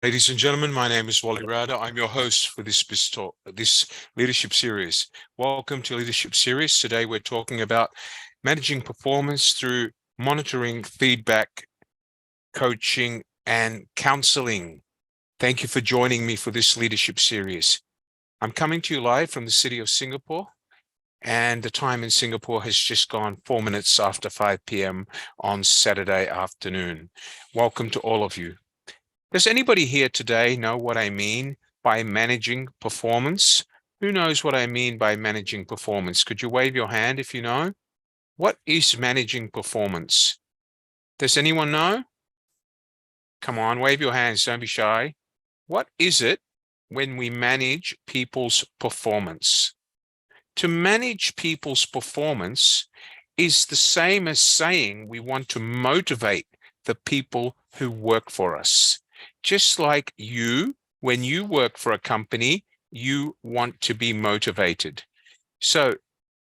Ladies and gentlemen, my name is Wally Rada. I'm your host for this leadership series. Welcome to Leadership Series. Today we're talking about managing performance through monitoring, feedback, coaching, and counseling. Thank you for joining me for this leadership series. I'm coming to you live from the city of Singapore, and the time in Singapore has just gone 4 minutes after 5 p.m. on Saturday afternoon. Welcome to all of you. Does anybody here today know what I mean by managing performance? Who knows what I mean by managing performance? Could you wave your hand if you know? What is managing performance? Does anyone know? Come on, wave your hands, don't be shy. What is it when we manage people's performance? To manage people's performance is the same as saying we want to motivate the people who work for us. Just like you, when you work for a company, you want to be motivated. So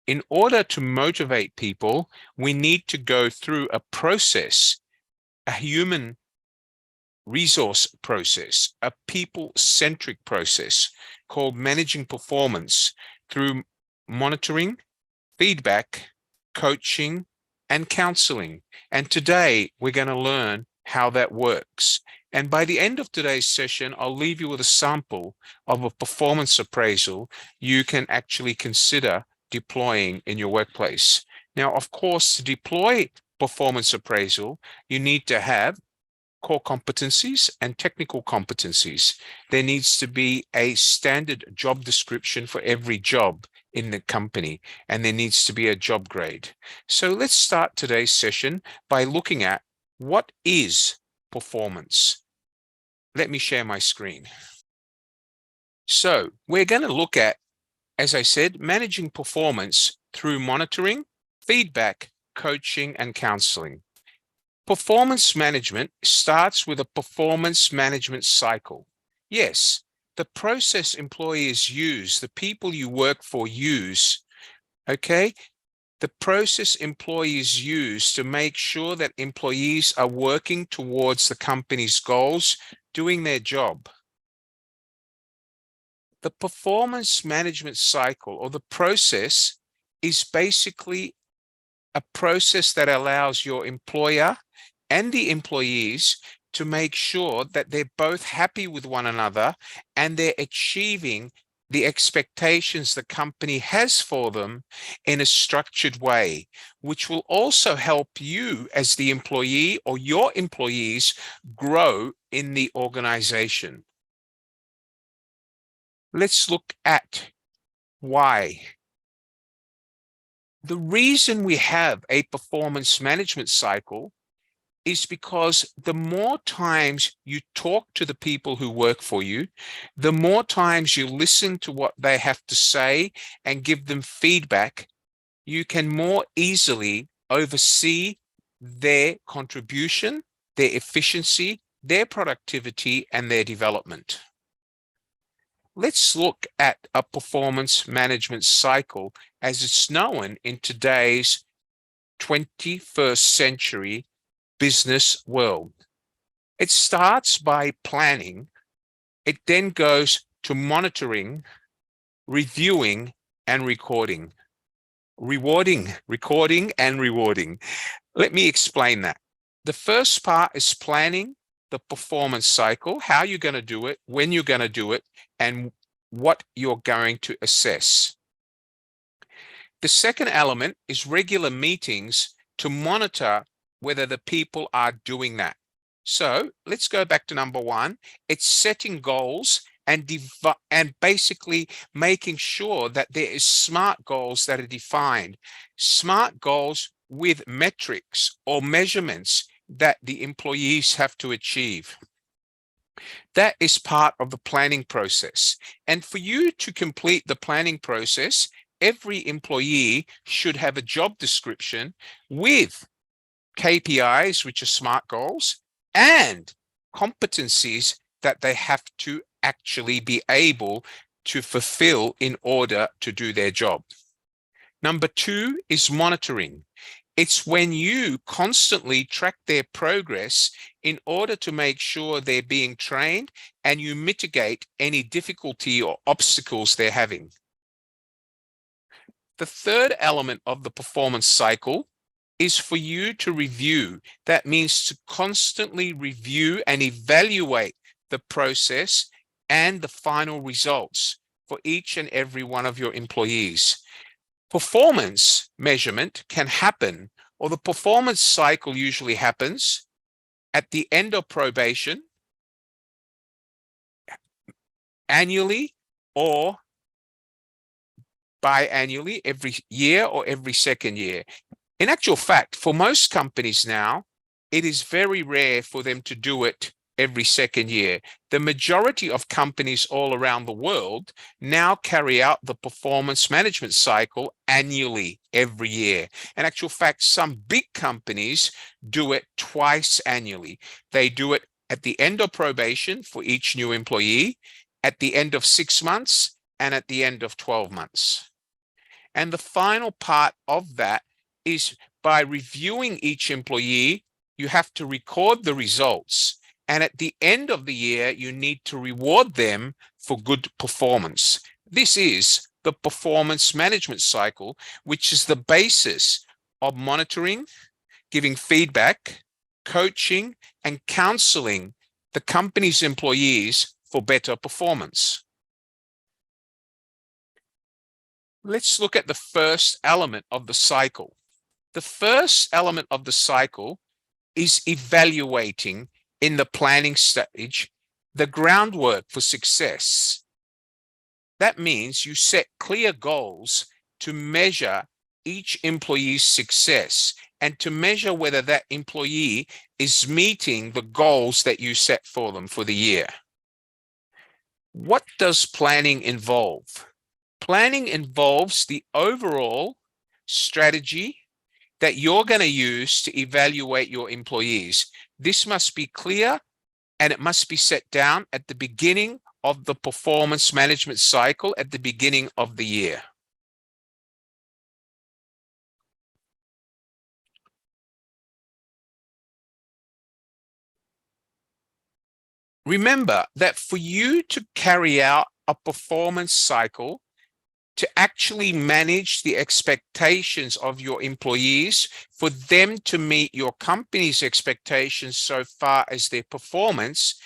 in order to motivate people, we need to go through a process, a human resource process, a people-centric process called managing performance through monitoring, feedback, coaching, and counseling. And today we're going to learn how that works. And by the end of today's session, I'll leave you with a sample of a performance appraisal you can actually consider deploying in your workplace. Now, of course, to deploy performance appraisal, you need to have core competencies and technical competencies. There needs to be a standard job description for every job in the company, and there needs to be a job grade. So let's start today's session by looking at what is performance. Let me share my screen. So we're going to look at, as I said, managing performance through monitoring, feedback, coaching, and counseling. Performance management starts with a performance management cycle. Yes, the process employees use, the people you work for use, okay? The process employees use to make sure that employees are working towards the company's goals, doing their job. The performance management cycle, or the process, is basically a process that allows your employer and the employees to make sure that they're both happy with one another and they're achieving the expectations the company has for them in a structured way, which will also help you as the employee or your employees grow in the organization. Let's look at why. The reason we have a performance management cycle is because the more times you talk to the people who work for you, the more times you listen to what they have to say and give them feedback, you can more easily oversee their contribution, their efficiency, their productivity, and their development. Let's look at a performance management cycle as it's known in today's 21st century business world. It starts by planning. It then goes to monitoring, reviewing, and recording. Recording, and rewarding. Let me explain that. The first part is planning the performance cycle, how you're going to do it, when you're going to do it, and what you're going to assess. The second element is regular meetings to monitor whether the people are doing that. So let's go back to number one. It's setting goals and basically making sure that there is SMART goals that are defined. SMART goals with metrics or measurements that the employees have to achieve. That is part of the planning process. And for you to complete the planning process, every employee should have a job description with KPIs, which are SMART goals, and competencies that they have to actually be able to fulfill in order to do their job. Number two is monitoring. It's when you constantly track their progress in order to make sure they're being trained and you mitigate any difficulty or obstacles they're having. The third element of the performance cycle is for you to review. That means to constantly review and evaluate the process and the final results for each and every one of your employees. Performance measurement can happen, or the performance cycle usually happens at the end of probation, annually, or biannually, every year or every second year. In actual fact, for most companies now, it is very rare for them to do it every second year. The majority of companies all around the world now carry out the performance management cycle annually every year. In actual fact, some big companies do it twice annually. They do it at the end of probation for each new employee, at the end of 6 months, and at the end of 12 months. And the final part of that is by reviewing each employee, you have to record the results. And at the end of the year, you need to reward them for good performance. This is the performance management cycle, which is the basis of monitoring, giving feedback, coaching, and counseling the company's employees for better performance. Let's look at the first element of the cycle. The first element of the cycle is evaluating in the planning stage the groundwork for success. That means you set clear goals to measure each employee's success and to measure whether that employee is meeting the goals that you set for them for the year. What does planning involve? Planning involves the overall strategy that you're going to use to evaluate your employees. This must be clear and it must be set down at the beginning of the performance management cycle at the beginning of the year. Remember that for you to carry out a performance cycle, to actually manage the expectations of your employees, for them to meet your company's expectations so far as their performance,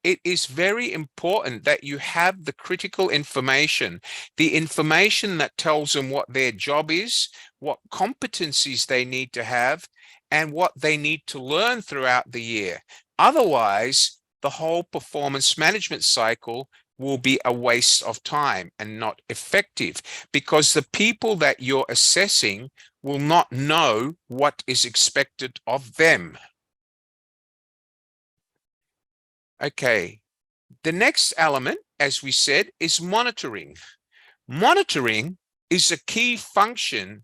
it is very important that you have the critical information, the information that tells them what their job is, what competencies they need to have, and what they need to learn throughout the year. Otherwise, the whole performance management cycle will be a waste of time and not effective, because the people that you're assessing will not know what is expected of them. Okay, the next element, as we said, is monitoring. Monitoring is a key function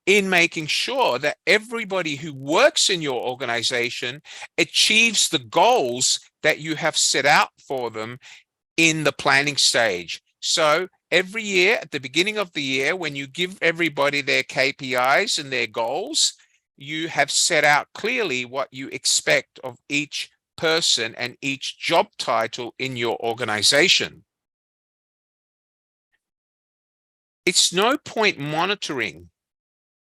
in making sure that everybody who works in your organization achieves the goals that you have set out for them in the planning stage. So every year, at the beginning of the year, when you give everybody their KPIs and their goals, you have set out clearly what you expect of each person and each job title in your organization. It's no point monitoring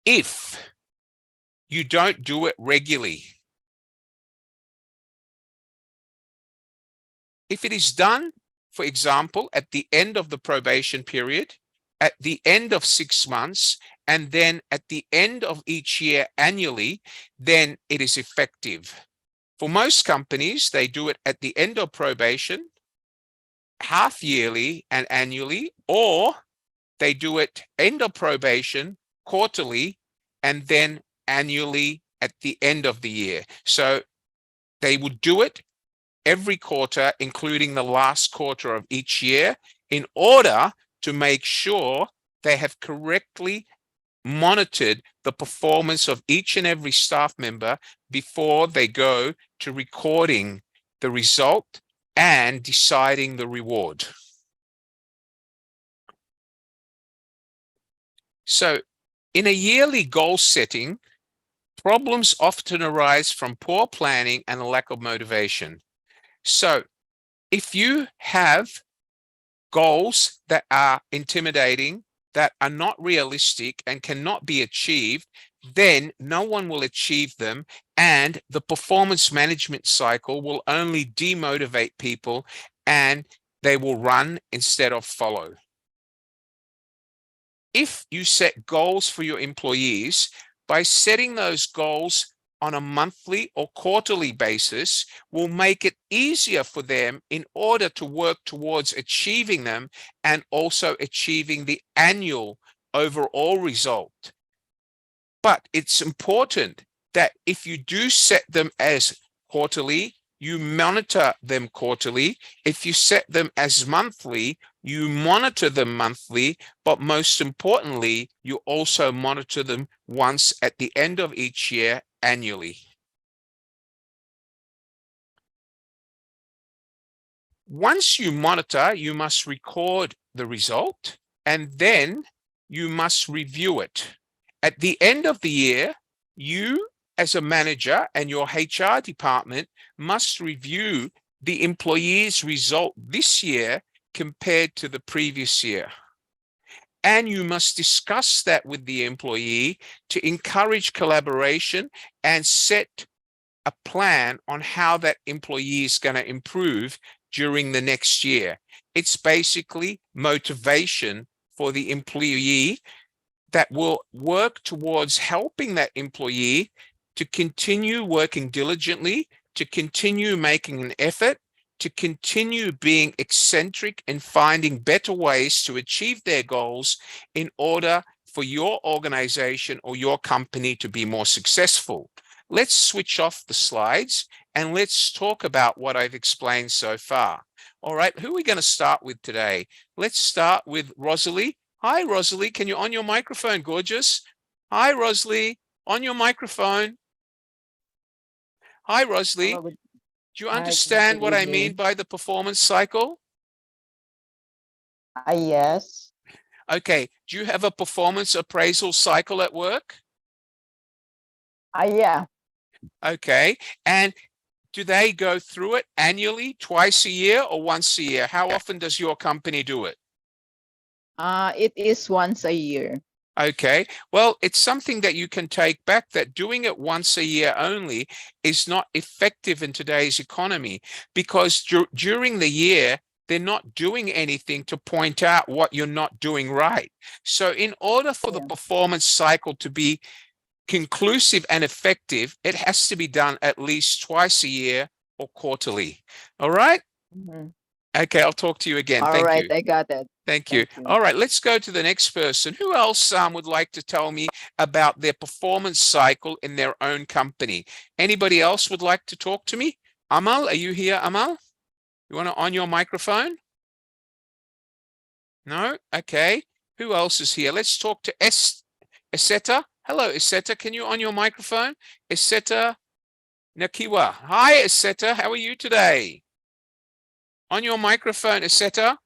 if you don't do it regularly. If it is done, for example, at the end of the probation period, at the end of 6 months, and then at the end of each year annually, then it is effective. For most companies, they do it at the end of probation, half yearly and annually, or they do it end of probation, quarterly, and then annually at the end of the year. So they would do it every quarter, including the last quarter of each year, in order to make sure they have correctly monitored the performance of each and every staff member before they go to recording the result and deciding the reward. So in a yearly goal setting, Problems often arise from poor planning and a lack of motivation. So if you have goals that are intimidating, that are not realistic and cannot be achieved, then no one will achieve them, and the performance management cycle will only demotivate people and they will run instead of follow. If you set goals for your employees, by setting those goals on a monthly or quarterly basis will make it easier for them in order to work towards achieving them and also achieving the annual overall result. But it's important that if you do set them as quarterly, you monitor them quarterly. If you set them as monthly, you monitor them monthly, but most importantly, you also monitor them once at the end of each year annually. Once you monitor, you must record the result and then you must review it. At the end of the year, you as a manager and your HR department must review the employee's result this year compared to the previous year. And you must discuss that with the employee to encourage collaboration and set a plan on how that employee is going to improve during the next year. It's basically motivation for the employee that will work towards helping that employee to continue working diligently, to continue making an effort, to continue being eccentric and finding better ways to achieve their goals in order for your organization or your company to be more successful. Let's switch off the slides and let's talk about what I've explained so far. All right, who are we going to start with today? Let's start with Rosalie. Hi, Rosalie. Can you on your microphone, gorgeous? Hi, Rosalie. On your microphone. Hi, Rosalie. Hello, Do you understand what I mean by the performance cycle? yes. Okay. Do you have a performance appraisal cycle at work? Yeah. Okay. And do they go through it annually, twice a year, or once a year? How often does your company do it? It is once a year. Okay, well, it's something that you can take back, that doing it once a year only is not effective in today's economy, because during the year, they're not doing anything to point out what you're not doing right. So in order for the performance cycle to be conclusive and effective, it has to be done at least twice a year or quarterly. All right? Mm-hmm. Okay, I'll talk to you again. All Thank right, you. I got it. Thank you. Thank you. All right, let's go to the next person. Who else would like to tell me about their performance cycle in their own company? Anybody else would like to talk to me? Amal, are you here, Amal? You want to on your microphone? No? Okay. Who else is here? Let's talk to Eseta. Hello, Eseta. Can you on your microphone? Eseta Nakiwa. Hi, Eseta. How are you today? On your microphone, Eseta.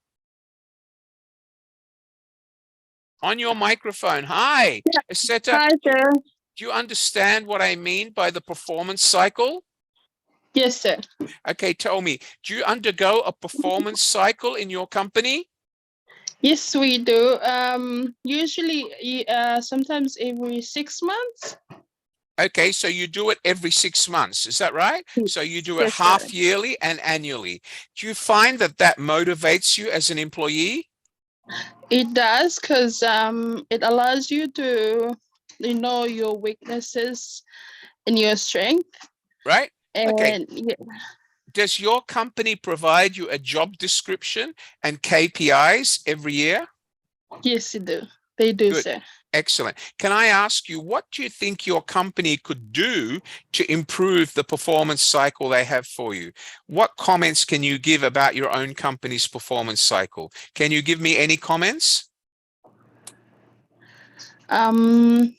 On your microphone. Hi, Eseta. Hi, sir. Do you understand what I mean by the performance cycle? Yes, sir. Okay, tell me, do you undergo a performance cycle in your company? Yes, we do. Usually, sometimes every 6 months. Okay, so you do it every 6 months, is that right? So you do it Yes, half sir. yearly and annually. Do you find that that motivates you as an employee? It does, because it allows you to know your weaknesses and your strength. Right? Okay. And yeah, Does your company provide you a job description and KPIs every year? yes, they do. They do, Good. sir. Excellent. Can I ask you, what do you think your company could do to improve the performance cycle they have for you? What comments can you give about your own company's performance cycle? Can you give me any comments? I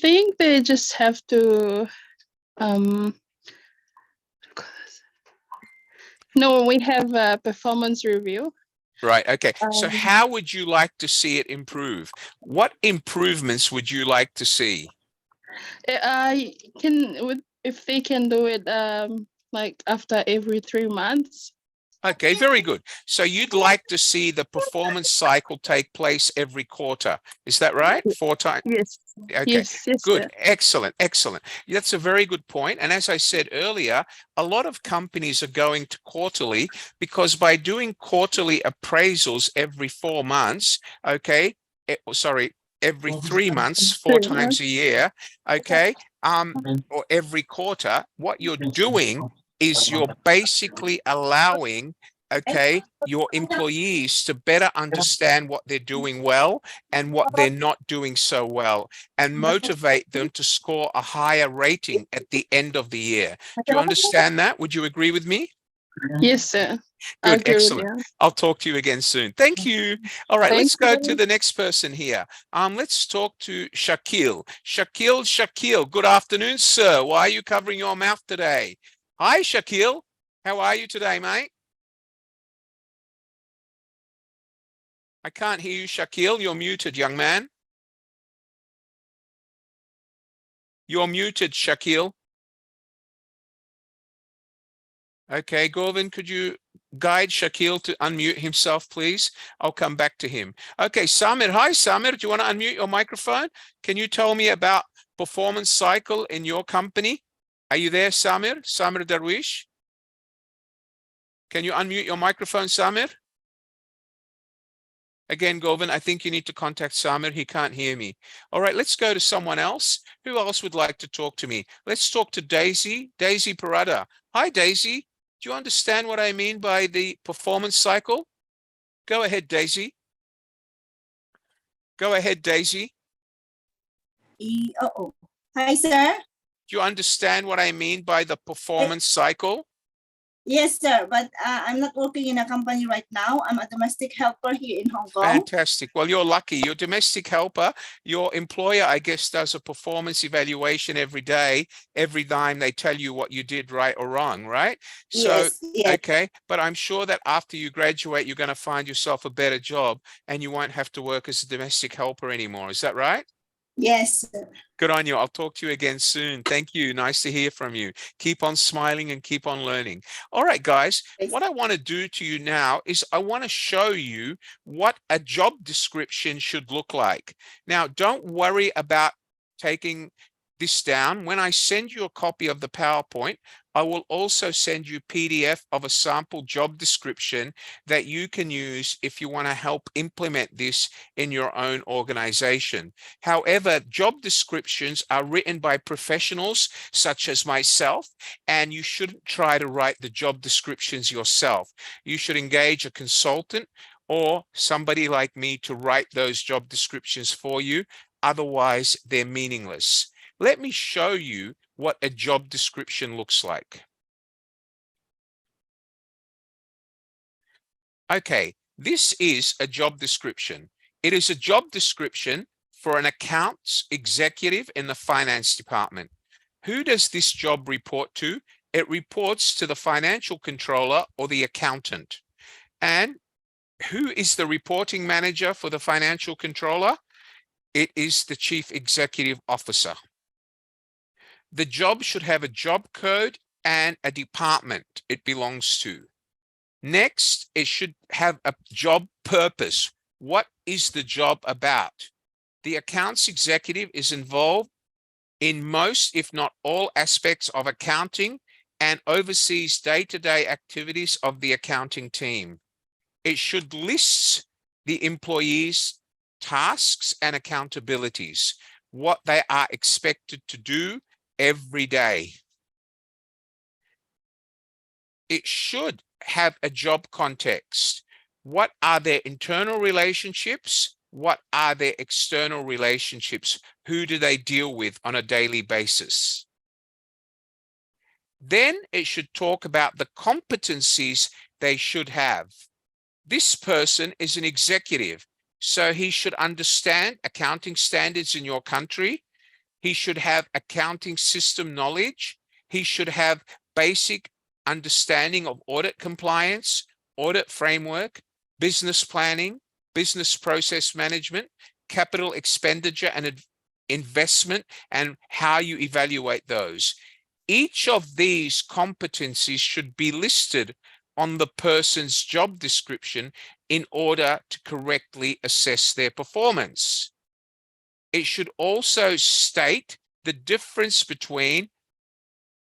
think they just have to when we have a performance review, Right. Okay. So Um, how would you like to see it improve? What improvements would you like to see? I can if they can do it like after every 3 months. Okay, very good. So you'd like to see the performance cycle take place every quarter. Is that right? 4 times. Yes. Okay, Yes, good. sir. Excellent. Excellent. That's a very good point. And as I said earlier, a lot of companies are going to quarterly because by doing quarterly appraisals every 4 months, okay, sorry, every 3 months, four 3 months. times a year, okay, or every quarter, what you're doing is you're basically allowing, okay, your employees to better understand what they're doing well and what they're not doing so well, and motivate them to score a higher rating at the end of the year. Do you understand that? Would you agree with me? Yes, sir. I Good, agree with excellent. you. I'll talk to you again soon. Thank you. All right, Thank let's go to you. the next person here. Let's talk to Shakil. Shakil, good afternoon, sir. Why are you covering your mouth today? Hi, Shakil. How are you today, mate? I can't hear you, Shakil. You're muted, young man. You're muted, Shakil. Okay, Gorvin, could you guide Shakil to unmute himself, please? I'll come back to him. Okay, Samir. Hi, Samir. Do you want to unmute your microphone? Can you tell me about performance cycle in your company? Are you there, Samir? Samir Darwish? Can you unmute your microphone, Samir? Again, Govin, I think you need to contact Samir. He can't hear me. All right, let's go to someone else. Who else would like to talk to me? Let's talk to Daisy. Daisy Parada. Hi, Daisy. Do you understand what I mean by the performance cycle? Go ahead, Daisy. Go ahead, Daisy. Oh. Hi, sir. Do you understand what I mean by the performance cycle? Yes, sir. But I'm not working in a company right now. I'm a domestic helper here in Hong Kong. Fantastic. Well, you're lucky. You're a domestic helper. Your employer, I guess, does a performance evaluation every day, every time they tell you what you did right or wrong, right? So, Yes. okay. But I'm sure that after you graduate, you're going to find yourself a better job and you won't have to work as a domestic helper anymore. Is that right? Yes, sir. Good on you. I'll talk to you again soon. Thank you. Nice to hear from you. Keep on smiling and keep on learning. All right, guys, what I want to do to you now is I want to show you what a job description should look like. Now, don't worry about taking this down. When I send you a copy of the PowerPoint, I will also send you PDF of a sample job description that you can use if you want to help implement this in your own organization. However, job descriptions are written by professionals such as myself, and you shouldn't try to write the job descriptions yourself. You should engage a consultant or somebody like me to write those job descriptions for you. Otherwise, they're meaningless. Let me show you what a job description looks like. Okay, this is a job description. It is a job description for an accounts executive in the finance department. Who does this job report to? It reports to the financial controller or the accountant. And who is the reporting manager for the financial controller? It is the chief executive officer. The job should have a job code and a department it belongs to. Next, it should have a job purpose. What is the job about? The accounts executive is involved in most, if not all, aspects of accounting and oversees day-to-day activities of the accounting team. It should list the employees' tasks and accountabilities, what they are expected to do every day. It should have a job context. What are their internal relationships? What are their external relationships? Who do they deal with on a daily basis? Then it should talk about the competencies they should have. This person is an executive, so he should understand accounting standards in your country. He should have accounting system knowledge. He should have basic understanding of audit compliance, audit framework, business planning, business process management, capital expenditure and investment, and how you evaluate those. Each of these competencies should be listed on the person's job description in order to correctly assess their performance. It should also state the difference between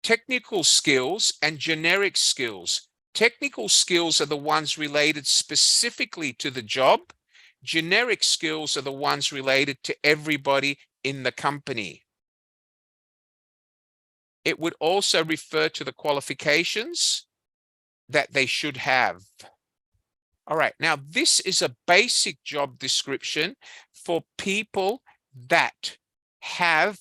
technical skills and generic skills. Technical skills are the ones related specifically to the job. Generic skills are the ones related to everybody in the company. It would also refer to the qualifications that they should have. All right, now this is a basic job description for people that have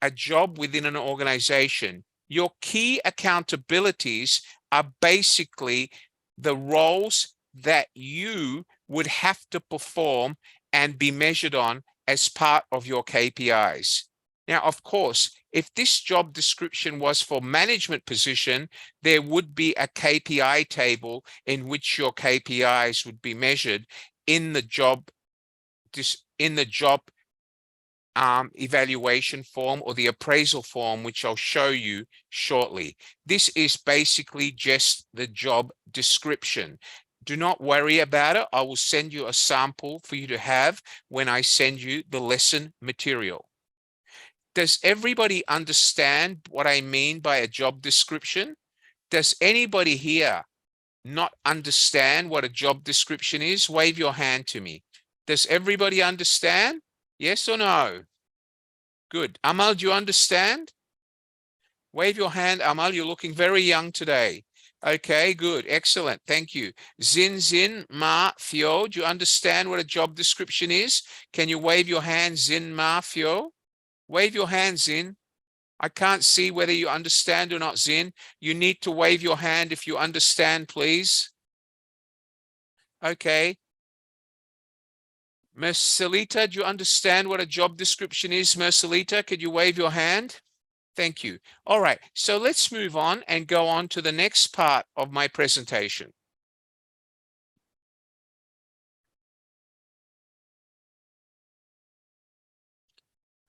a job within an organization. Your key accountabilities are basically the roles that you would have to perform and be measured on as part of your KPIs. Now, of course, if this job description was for management position, there would be a KPI table in which your KPIs would be measured in the job evaluation form or the appraisal form, which I'll show you shortly. This is basically just the job description. Do not worry about it. I will send you a sample for you to have when I send you the lesson material. Does everybody understand what I mean by a job description? Does anybody here not understand what a job description is? Wave your hand to me. Does everybody understand? Yes or no? Good. Amal, do you understand? Wave your hand. Amal, you're looking very young today. Okay, good. Excellent. Thank you. Zin, Ma, Fio, do you understand what a job description is? Can you wave your hand, Zin, Ma, Fio? Wave your hand, Zin. I can't see whether you understand or not, Zin. You need to wave your hand if you understand, please. Okay. Mercelita, do you understand what a job description is? Mercelita, could you wave your hand? Thank you. All right, so let's move on and go on to the next part of my presentation.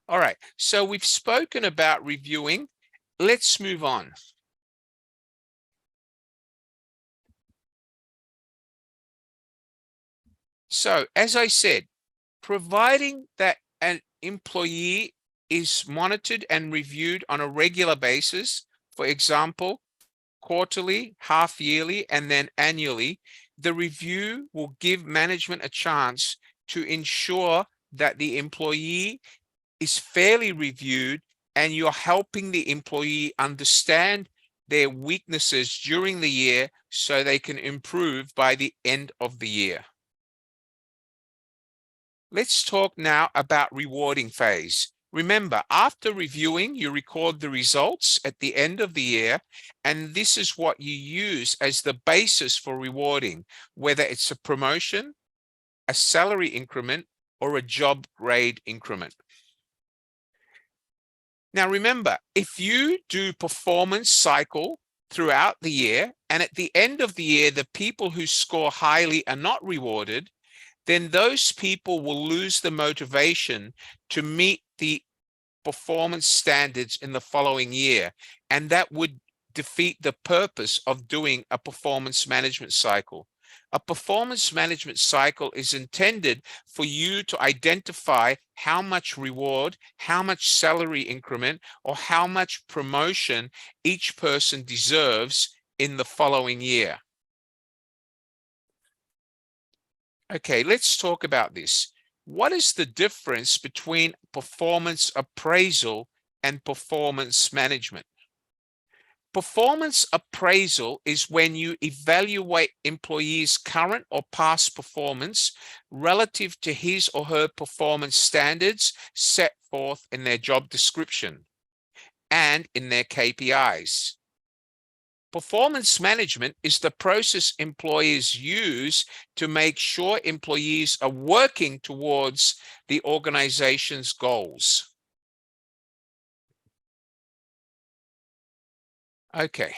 All right, so we've spoken about reviewing. Let's move on. So, as I said, providing that an employee is monitored and reviewed on a regular basis, for example, quarterly, half yearly, and then annually, the review will give management a chance to ensure that the employee is fairly reviewed and you're helping the employee understand their weaknesses during the year so they can improve by the end of the year. Let's talk now about rewarding phase. Remember, after reviewing, you record the results at the end of the year, and this is what you use as the basis for rewarding, whether it's a promotion, a salary increment, or a job grade increment. Now, remember, if you do performance cycle throughout the year, and at the end of the year, the people who score highly are not rewarded, then those people will lose the motivation to meet the performance standards in the following year. And that would defeat the purpose of doing a performance management cycle. A performance management cycle is intended for you to identify how much reward, how much salary increment, or how much promotion each person deserves in the following year. Okay, let's talk about this. What is the difference between performance appraisal and performance management? Performance appraisal is when you evaluate employees' current or past performance relative to his or her performance standards set forth in their job description and in their KPIs. Performance management is the process employers use to make sure employees are working towards the organization's goals. Okay.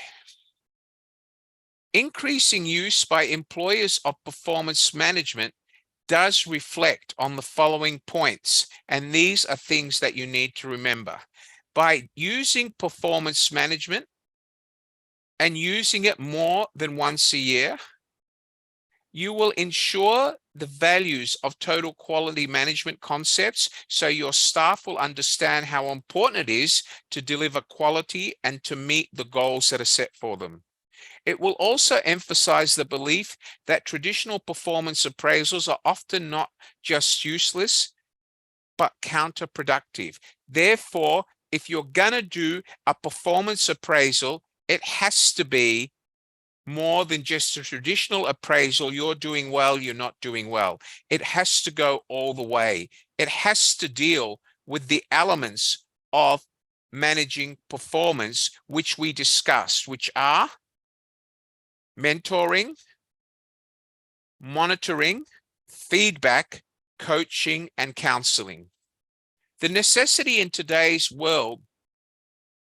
Increasing use by employers of performance management does reflect on the following points, and these are things that you need to remember. By using performance management and using it more than once a year, you will ensure the values of total quality management concepts so your staff will understand how important it is to deliver quality and to meet the goals that are set for them. It will also emphasize the belief that traditional performance appraisals are often not just useless, but counterproductive. Therefore, if you're going to do a performance appraisal, it has to be more than just a traditional appraisal. You're doing well, you're not doing well. It has to go all the way. It has to deal with the elements of managing performance, which we discussed, which are mentoring, monitoring, feedback, coaching, and counseling. The necessity in today's world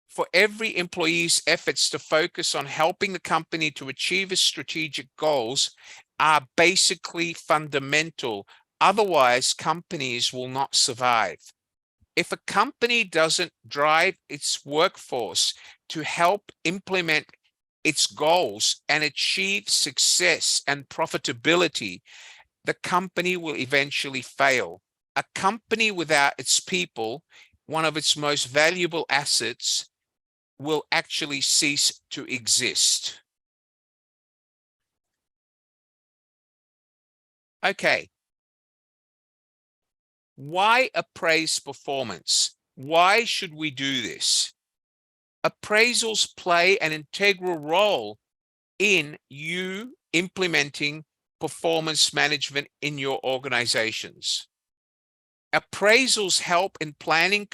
for every employee's efforts to focus on helping the company to achieve its strategic goals are basically fundamental. Otherwise, companies will not survive. If a company doesn't drive its workforce to help implement its goals and achieve success and profitability, the company will eventually fail. A company without its people, one of its most valuable assets, will actually cease to exist. Okay. Why appraise performance? Why should we do this? Appraisals play an integral role in you implementing performance management in your organizations. Appraisals help in planning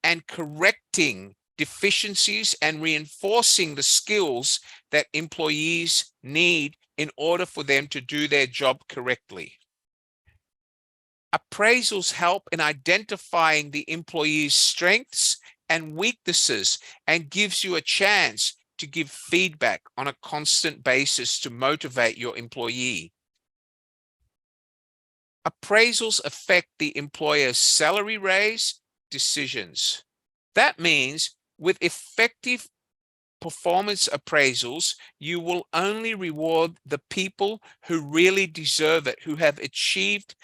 and correcting deficiencies and reinforcing the skills that employees need in order for them to do their job correctly. Appraisals help in identifying the employee's strengths and weaknesses and gives you a chance to give feedback on a constant basis to motivate your employee. Appraisals affect the employer's salary raise decisions. That means with effective performance appraisals, you will only reward the people who really deserve it, who have achieved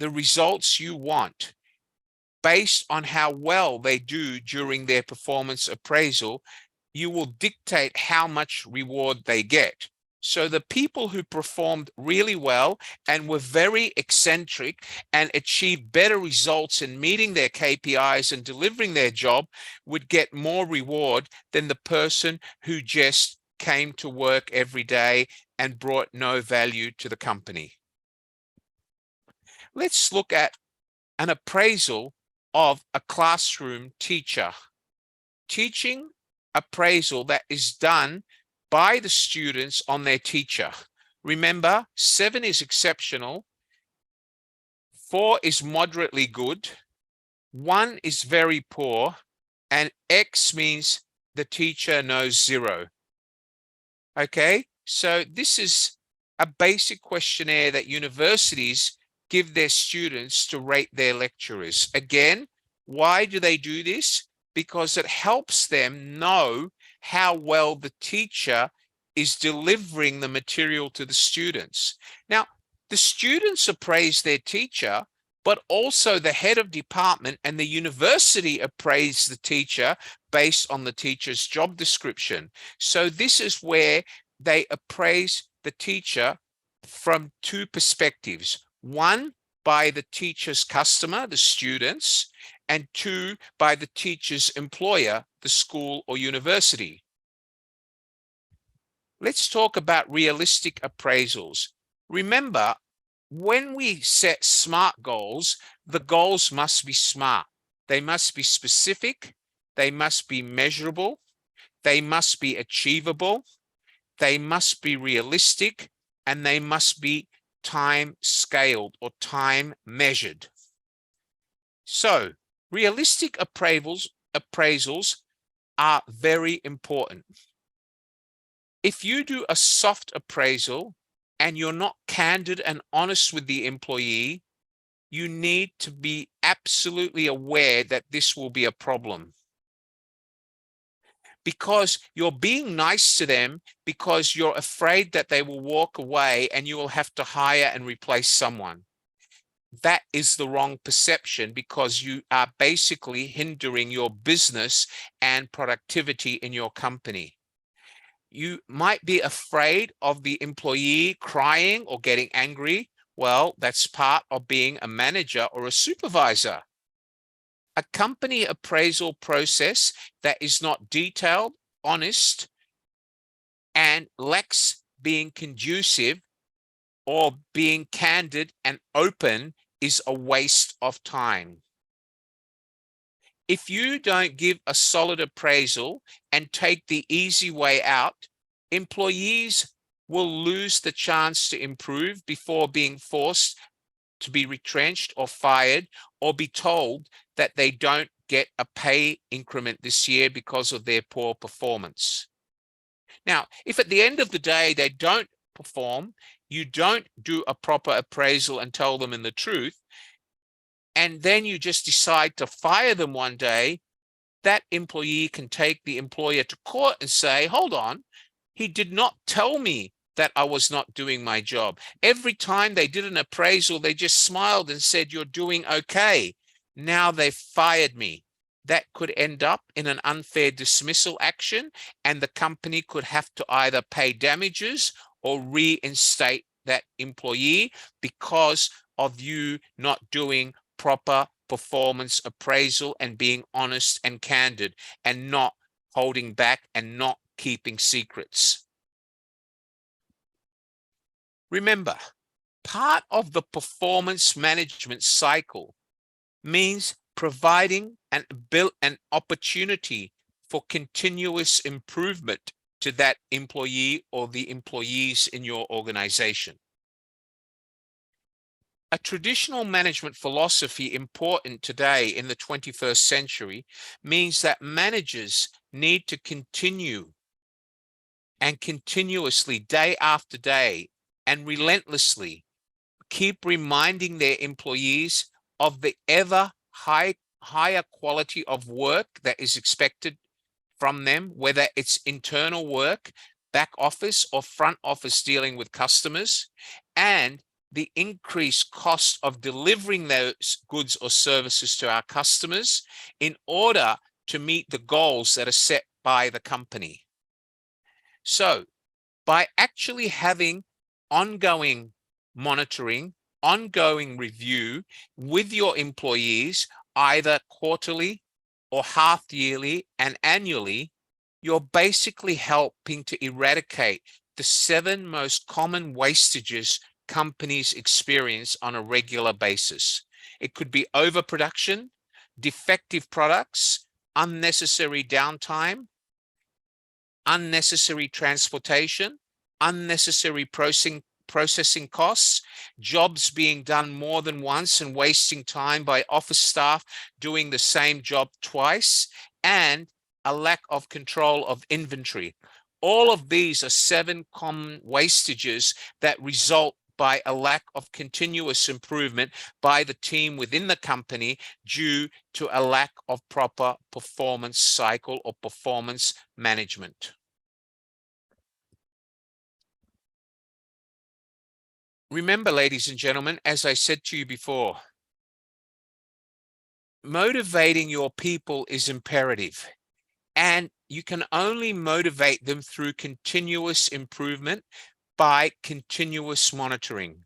the results you want. Based on how well they do during their performance appraisal, you will dictate how much reward they get. So the people who performed really well and were very eccentric and achieved better results in meeting their KPIs and delivering their job would get more reward than the person who just came to work every day and brought no value to the company. Let's look at an appraisal of a classroom teacher. Teaching appraisal that is done by the students on their teacher. Remember, 7 is exceptional, 4 is moderately good, 1 is very poor, and X means the teacher knows 0. Okay, so this is a basic questionnaire that universities give their students to rate their lecturers. Again, why do they do this? Because it helps them know how well the teacher is delivering the material to the students. Now, the students appraise their teacher, but also the head of department and the university appraise the teacher based on the teacher's job description. So this is where they appraise the teacher from 2 perspectives. 1, by the teacher's customer, the students, and 2, by the teacher's employer, the school or university. Let's talk about realistic appraisals. Remember, when we set SMART goals, the goals must be SMART. They must be specific, they must be measurable, they must be achievable, they must be realistic, and they must be time scaled or time measured. So, realistic appraisals are very important. If you do a soft appraisal and you're not candid and honest with the employee, you need to be absolutely aware that this will be a problem. Because you're being nice to them because you're afraid that they will walk away and you will have to hire and replace someone. That is the wrong perception, because you are basically hindering your business and productivity in your company. You might be afraid of the employee crying or getting angry. Well, that's part of being a manager or a supervisor. A company appraisal process that is not detailed, honest, and lacks being conducive or being candid and open is a waste of time. If you don't give a solid appraisal and take the easy way out, employees will lose the chance to improve before being forced to be retrenched or fired, or be told that they don't get a pay increment this year because of their poor performance. Now, if at the end of the day they don't perform, you don't do a proper appraisal and tell them in the truth, and then you just decide to fire them one day, that employee can take the employer to court and say, hold on, he did not tell me that I was not doing my job. Every time they did an appraisal, they just smiled and said, you're doing okay. Now they've fired me. That could end up in an unfair dismissal action, and the company could have to either pay damages or reinstate that employee because of you not doing proper performance appraisal and being honest and candid and not holding back and not keeping secrets. Remember, part of the performance management cycle means providing an opportunity for continuous improvement to that employee or the employees in your organization. A traditional management philosophy important today in the 21st century means that managers need to continue and continuously, day after day, and relentlessly keep reminding their employees of the ever higher quality of work that is expected from them, whether it's internal work, back office, or front office dealing with customers, and the increased cost of delivering those goods or services to our customers in order to meet the goals that are set by the company. So, by actually having ongoing monitoring, ongoing review with your employees, either quarterly or half yearly and annually, you're basically helping to eradicate the 7 most common wastages companies experience on a regular basis. It could be overproduction, defective products, unnecessary downtime, unnecessary transportation, unnecessary processing costs, jobs being done more than once and wasting time by office staff doing the same job twice, and a lack of control of inventory. All of these are 7 common wastages that result by a lack of continuous improvement by the team within the company due to a lack of proper performance cycle or performance management. Remember, ladies and gentlemen, as I said to you before, motivating your people is imperative, and you can only motivate them through continuous improvement by continuous monitoring.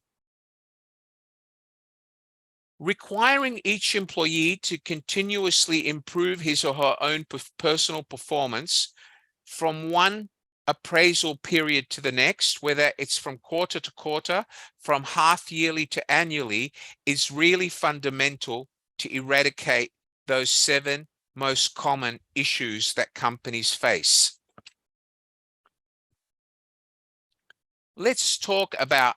Requiring each employee to continuously improve his or her own personal performance from one appraisal period to the next, whether it's from quarter to quarter, from half yearly to annually, is really fundamental to eradicate those 7 most common issues that companies face. Let's talk about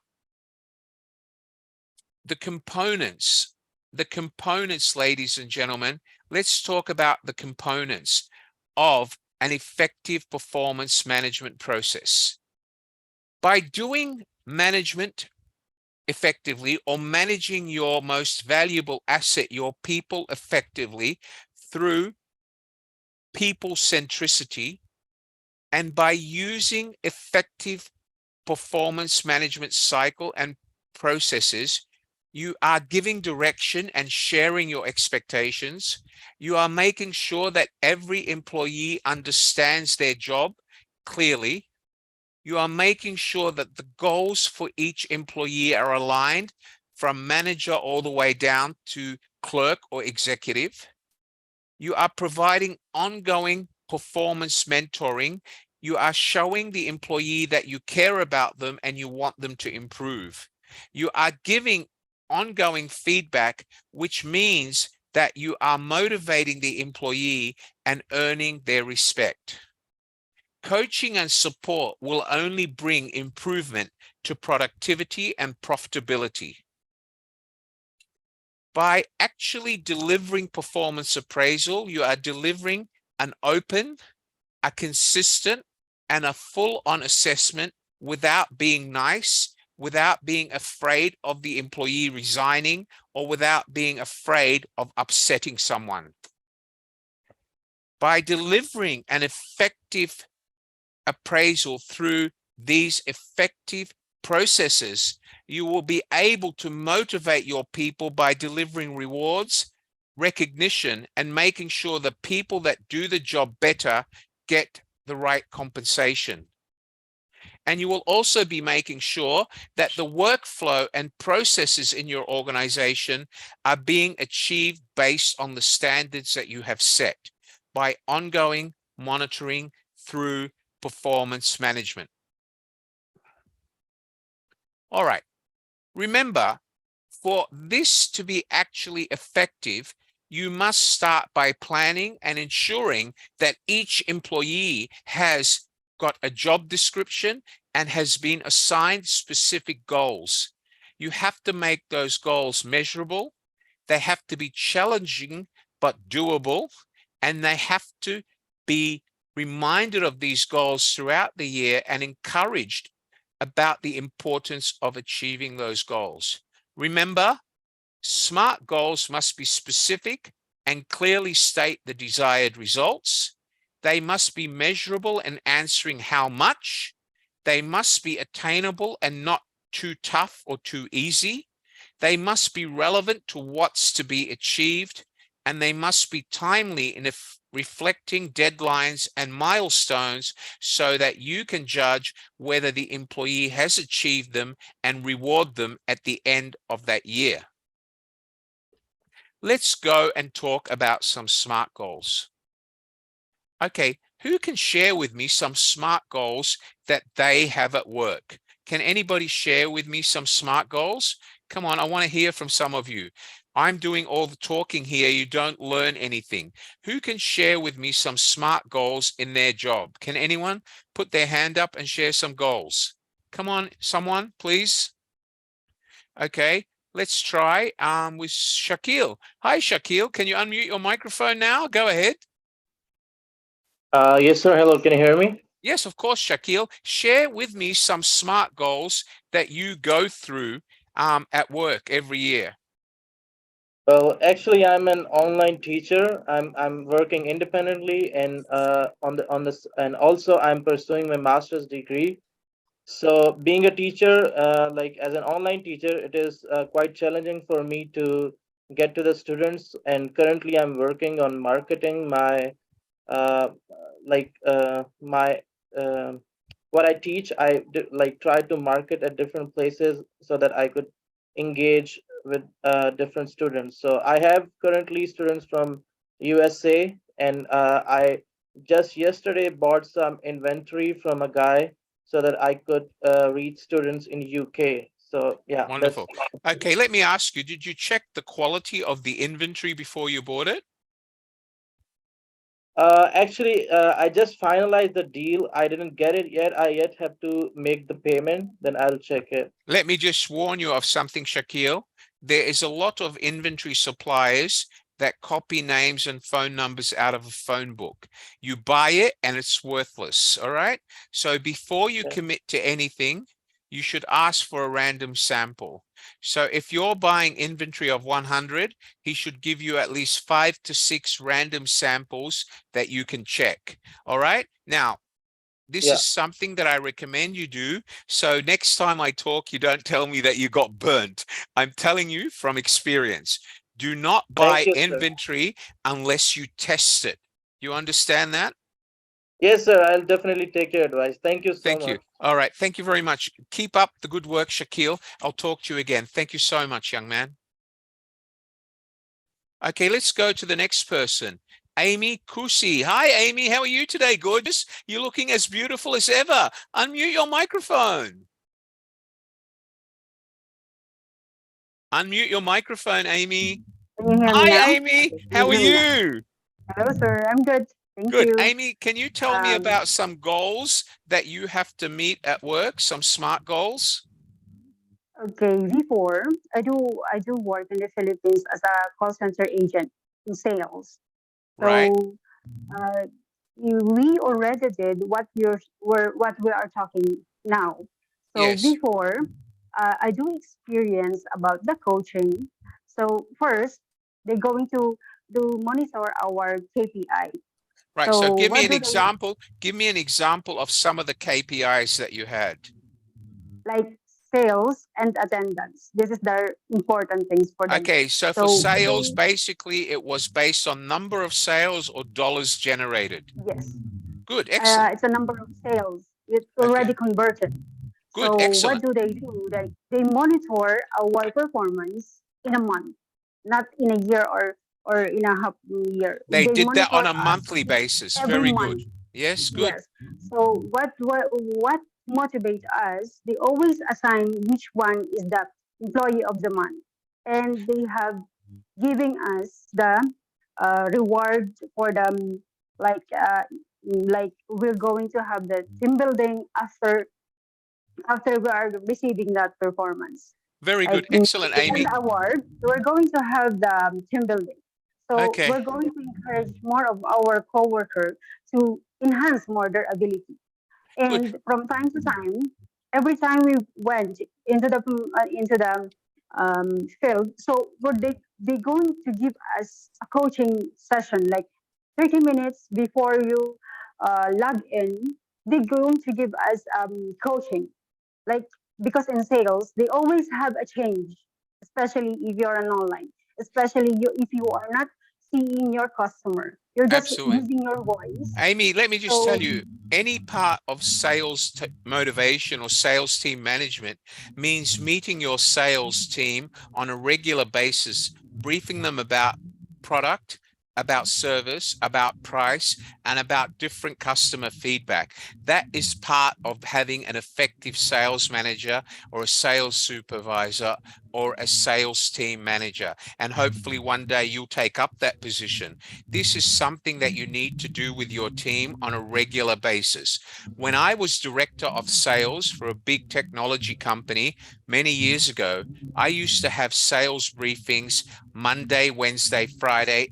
the components. The components, ladies and gentlemen, let's talk about the components of an effective performance management process. By doing management effectively or managing your most valuable asset, your people, effectively through people centricity, and by using effective performance management cycle and processes, you are giving direction and sharing your expectations. You are making sure that every employee understands their job clearly. You are making sure that the goals for each employee are aligned from manager all the way down to clerk or executive. You are providing ongoing performance mentoring. You are showing the employee that you care about them and you want them to improve. You are giving ongoing feedback, which means that you are motivating the employee and earning their respect. Coaching and support will only bring improvement to productivity and profitability. By actually delivering performance appraisal, you are delivering an open, a consistent, and a full-on assessment without being nice, without being afraid of the employee resigning, or without being afraid of upsetting someone. By delivering an effective appraisal through these effective processes, you will be able to motivate your people by delivering rewards, recognition, and making sure the people that do the job better get the right compensation. And you will also be making sure that the workflow and processes in your organization are being achieved based on the standards that you have set by ongoing monitoring through performance management. All right. Remember, for this to be actually effective, you must start by planning and ensuring that each employee has got a job description and has been assigned specific goals. You have to make those goals measurable. They have to be challenging but doable, and they have to be reminded of these goals throughout the year and encouraged about the importance of achieving those goals. Remember, SMART goals must be specific and clearly state the desired results. They must be measurable and answering how much. They must be attainable and not too tough or too easy. They must be relevant to what's to be achieved, and they must be timely in reflecting deadlines and milestones so that you can judge whether the employee has achieved them and reward them at the end of that year. Let's go and talk about some SMART goals. Okay, who can share with me some SMART goals that they have at work? Can anybody share with me some SMART goals? Come on, I want to hear from some of you. I'm doing all the talking here. You don't learn anything. Who can share with me some SMART goals in their job? Can anyone put their hand up and share some goals? Come on, someone, please. Okay, let's try with Shakil. Hi, Shakil. Can you unmute your microphone now? Go ahead. Yes, sir. Hello. Can you hear me? Yes, of course, Shakil. Share with me some SMART goals that you go through at work every year. Well, actually, I'm an online teacher. I'm working independently and and also I'm pursuing my master's degree. So being a teacher, like as an online teacher, it is quite challenging for me to get to the students. And currently, I'm working on marketing my uh, my what I teach. Like try to market at different places so that I could engage with different students. So I have currently students from USA, and I just yesterday bought some inventory from a guy so that I could reach students in UK. So yeah, Wonderful. Okay, let me ask you, did you check the quality of the inventory before you bought it? Actually, I just finalized the deal. I didn't get it yet. I yet have to make the payment. Then I'll check it. Let me just warn you of something, Shakil. There is a lot of inventory suppliers that copy names and phone numbers out of a phone book. You buy it and it's worthless. All right. So before you Yeah. commit to anything, you should ask for a random sample. So if you're buying inventory of 100, he should give you at least 5 to 6 random samples that you can check. All right. Now, this Yeah. is something that I recommend you do. So next time I talk, you don't tell me that you got burnt. I'm telling you from experience, do not buy Thank you, sir. inventory unless you test it. You understand that? Yes, sir. I'll definitely take your advice. Thank you so Thank much. you. All right. Thank you very much. Keep up the good work, Shaquille. I'll talk to you again. Thank you so much, young man. Okay, let's go to the next person. Amy Kusi. Hi, Amy. How are you today? Gorgeous. You're looking as beautiful as ever. Unmute your microphone. Unmute your microphone, Amy. Can you hear me Hi, now? Amy. How are you? Hello, sir. I'm good. Thank Good. you. Amy, can you tell me Um, about some goals that you have to meet at work, some SMART goals? Okay, before I do work in the Philippines as a call center agent in sales. So Right. uh, we already did what what we are talking now. So Yes. before I do experience about the coaching. So first they're going to monitor our KPI. Right. So So give me what an do they example. Give me an example of some of the KPIs that you had. like sales and attendance? This is the important things for them. Okay, so for So sales, basically it was based on number of sales or dollars generated. yes, Good, excellent. it's a number of sales. It's Okay. already converted. Good, So excellent. what do? Like they monitor our performance in a month, not in a year or in a half year. They did that on monitor a us monthly basis. every Very month. good. Yes, good. Yes. So what motivates us? They always assign which one is the employee of the month, and they have giving us the reward for them. Like we're going to have the team building after we are receiving that performance. Very good. Like Excellent, Amy. the award, we're going to have the team building. So Okay. we're going to encourage more of our coworker to enhance more their ability. And from time to time, every time we went into the field, so they going to give us a coaching session like 30 minutes before you log in. They're going to give us coaching, like because in sales they always have a change, especially if you're an online, especially if you are not seeing your customer, you're just Absolutely. using your voice. Amy, let me just So- tell you, any part of sales motivation or sales team management means meeting your sales team on a regular basis, briefing them about product, about service, about price, and about different customer feedback. That is part of having an effective sales manager or a sales supervisor or a sales team manager. And hopefully one day you'll take up that position. This is something that you need to do with your team on a regular basis. When I was director of sales for a big technology company many years ago, I used to have sales briefings Monday, Wednesday, Friday,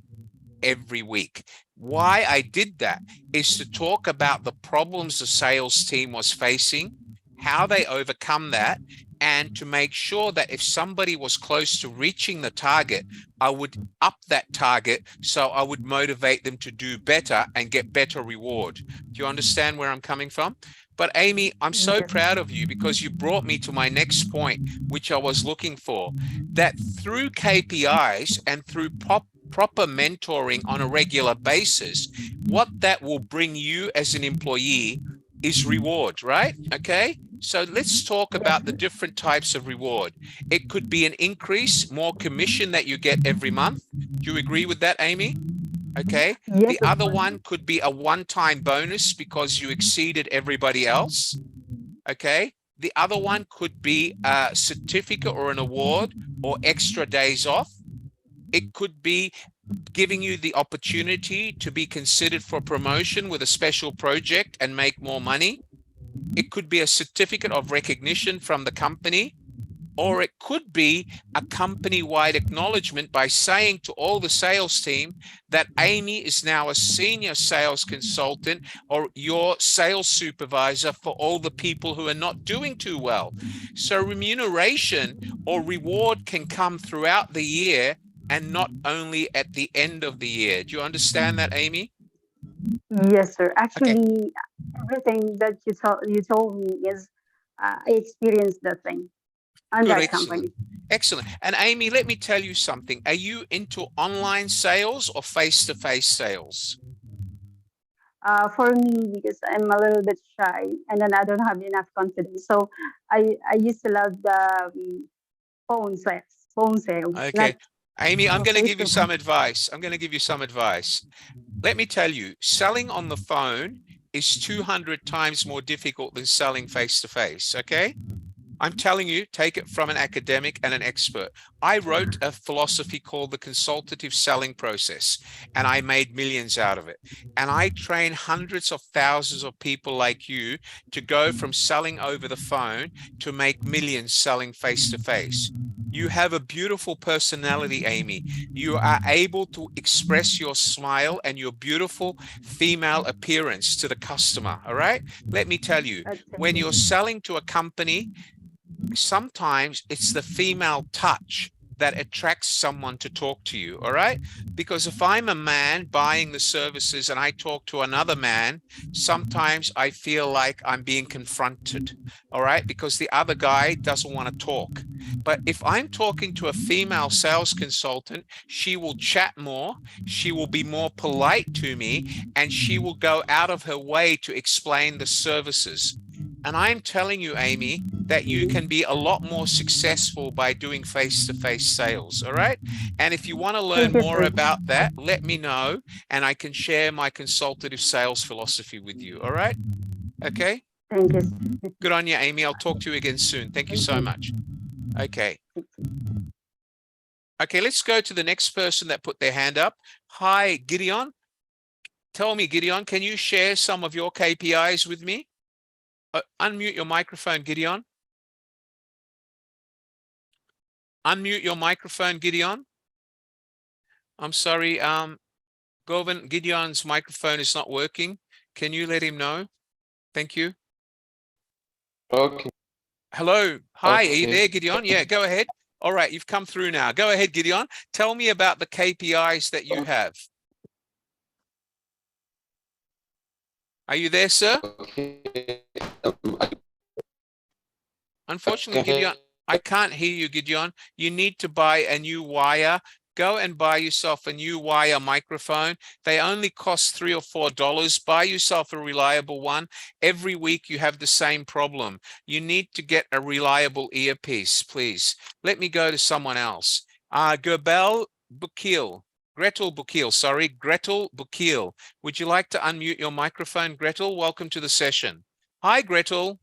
every week. Why I did that is to talk about the problems the sales team was facing, how they overcome that, and to make sure that if somebody was close to reaching the target, I would up that target so I would motivate them to do better and get better reward. Do you understand where I'm coming from? But Amy, I'm so Yes. proud of you because you brought me to my next point, which I was looking for, that through KPIs and through proper mentoring on a regular basis, what that will bring you as an employee is reward, right? Okay. So let's talk about the different types of reward. It could be an increase, more commission that you get every month. Do you agree with that, Amy? Okay. Yes, The of other course. one could be a one-time bonus because you exceeded everybody else. Okay. The other one could be a certificate or an award or extra days off. It could be giving you the opportunity to be considered for promotion with a special project and make more money. It could be a certificate of recognition from the company. or it could be a company-wide acknowledgement by saying to all the sales team that Amy is now a senior sales consultant or your sales supervisor for all the people who are not doing too well. So remuneration or reward can come throughout the year and not only at the end of the year. Do you understand that, Amy? Yes, sir. Okay, Actually, everything that you told me is I experienced that thing on good, that excellent. company. Excellent. And Amy, let me tell you something. Are you into online sales or face-to-face sales? For me, because I'm a little bit shy and then I don't have enough confidence. So I used to love the phone sales, not Okay. Amy, I'm going to face give to you some advice. I'm going to give you some advice. Let me tell you, selling on the phone is 200 times more difficult than selling face-to-face, okay? I'm telling you, take it from an academic and an expert. I wrote a philosophy called the consultative selling process, and I made millions out of it. And I train hundreds of thousands of people like you to go from selling over the phone to make millions selling face-to-face. You have a beautiful personality, Amy. You are able to express your smile and your beautiful female appearance to the customer, all right? Let me tell you, when you're selling to a company, sometimes it's the female touch that attracts someone to talk to you, all right? Because if I'm a man buying the services and I talk to another man, sometimes I feel like I'm being confronted, all right? Because the other guy doesn't want to talk. But if I'm talking to a female sales consultant, she will chat more, she will be more polite to me, and she will go out of her way to explain the services. And I'm telling you, Amy, that you can be a lot more successful by doing face-to-face sales, all right? And if you want to learn Thank you, more sir. about that, let me know, and I can share my consultative sales philosophy with you, all right? Okay? Thank you. Good on you, Amy. I'll talk to you again soon. Thank you so much. Okay. Okay, let's go to the next person that put their hand up. Hi, Gideon. Tell me, Gideon, can you share some of your KPIs with me? Unmute your microphone, Gideon. Unmute your microphone, Gideon. I'm sorry, Govind, Gideon's microphone is not working. Can you let him know? Thank you. Okay. Hello. Hi, are you Okay. there, Gideon? Yeah, go ahead. All right, you've come through now. Go ahead, Gideon. Tell me about the KPIs that you have. Are you there, sir? Okay. Unfortunately, Okay. Gideon, I can't hear you, Gideon. You need to buy a new wire. Go and buy yourself a new wire microphone. They only cost $3 or $4. Buy yourself a reliable one. Every week you have the same problem. You need to get a reliable earpiece, please. Let me go to someone else. Gretel Bukil, sorry, Gretel Bukil. Would you like to unmute your microphone, Gretel? Welcome to the session. Hi, Gretel.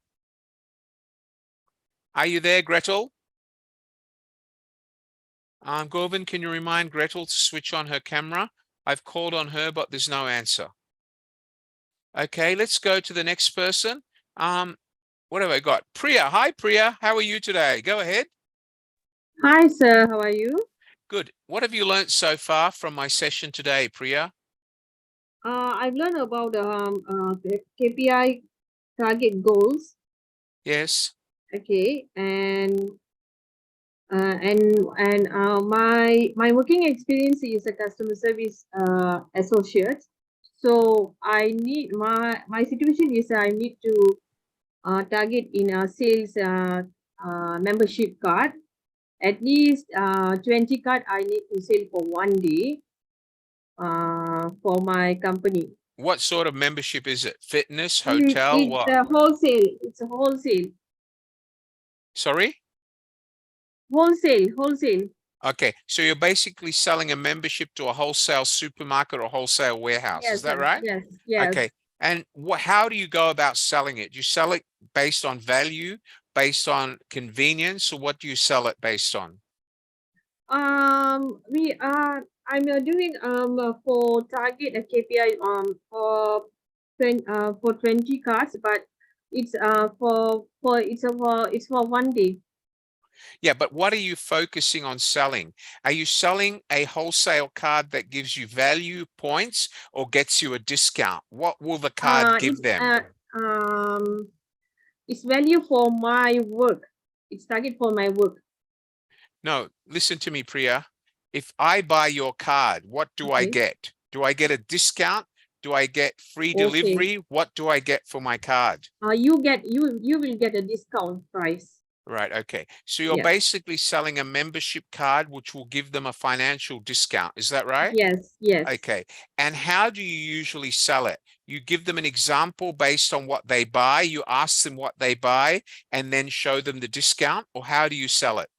Are you there, Gretel? Govind, can you remind Gretel to switch on her camera? I've called on her, but there's no answer. Okay, let's go to the next person. What have I got? Priya. Hi, Priya. How are you today? Go ahead. Hi, sir. How are you? Good. What have you learned so far from my session today, Priya? I've learned about the KPI target goals. Yes. Okay, and my working experience is a customer service associate. So I need my situation is I need to target in a sales membership card. At least 20 card I need to sell for one day for my company. What sort of membership is it? Fitness, hotel, It's what? a wholesale. It's a wholesale. Sorry? Wholesale. Okay, so you're basically selling a membership to a wholesale supermarket or wholesale warehouse. Yes, Is that sir. right? Yes. Okay. And how do you go about selling it? Do you sell it based on value, based on convenience, or what do you sell it based on? I'm doing for target a KPI for 20 cards, but it's for one day. Yeah, but what are you focusing on selling? Are you selling a wholesale card that gives you value points or gets you a discount? What will the card give them? It's value for my work. It's target for my work. No, listen to me, Priya. If I buy your card, what do I Okay. get? Do I get a discount? Do I get free Okay. delivery? What do I get for my card? You will get a discount price. Right, okay. So you're Yeah. basically selling a membership card which will give them a financial discount. Is that right? Yes, yes. Okay. And how do you usually sell it? You give them an example based on what they buy, you ask them what they buy, and then show them the discount, or how do you sell it?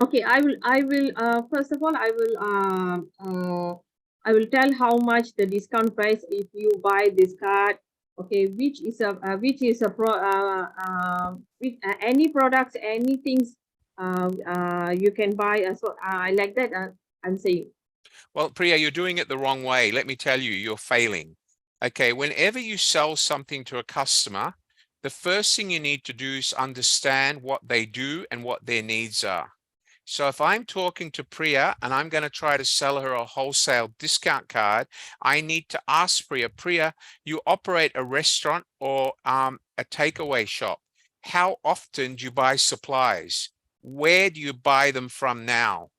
Okay, I will first of all I will tell how much the discount price if you buy this card. Okay, which is a any products, any things you can buy. So I like that. I'm saying. Well, Priya, you're doing it the wrong way. Let me tell you, you're failing. Okay, whenever you sell something to a customer, the first thing you need to do is understand what they do and what their needs are. So if I'm talking to Priya and I'm going to try to sell her a wholesale discount card, I need to ask Priya, you operate a restaurant or a takeaway shop. How often do you buy supplies? Where do you buy them from now?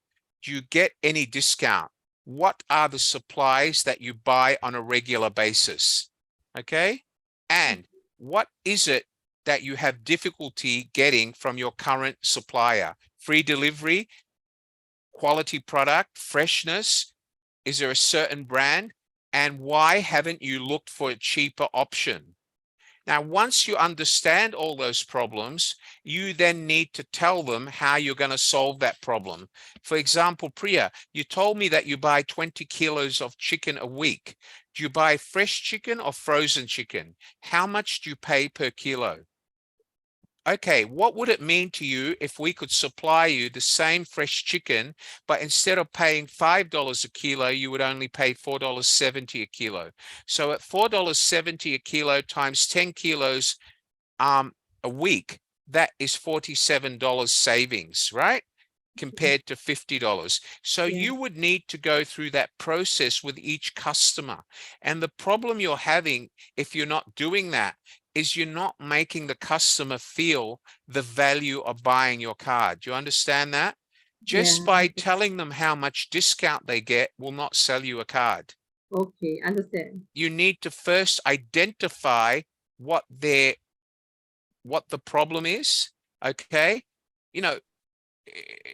Do you get any discount? What are the supplies that you buy on a regular basis? Okay. And what is it that you have difficulty getting from your current supplier? Free delivery, quality product, freshness? Is there a certain brand? And why haven't you looked for a cheaper option? Now, once you understand all those problems, you then need to tell them how you're going to solve that problem. For example, Priya, you told me that you buy 20 kilos of chicken a week. Do you buy fresh chicken or frozen chicken? How much do you pay per kilo? Okay, what would it mean to you if we could supply you the same fresh chicken, but instead of paying $5 a kilo, you would only pay $4.70 a kilo. So at $4.70 a kilo times 10 kilos a week, that is $47 savings, right? Compared to $50. So Yeah. you would need to go through that process with each customer. And the problem you're having, if you're not doing that, is you're not making the customer feel the value of buying your card. Do you understand that? Just Yeah. by telling them how much discount they get will not sell you a card. Okay, understand. You need to first identify what the problem is. Okay. You know,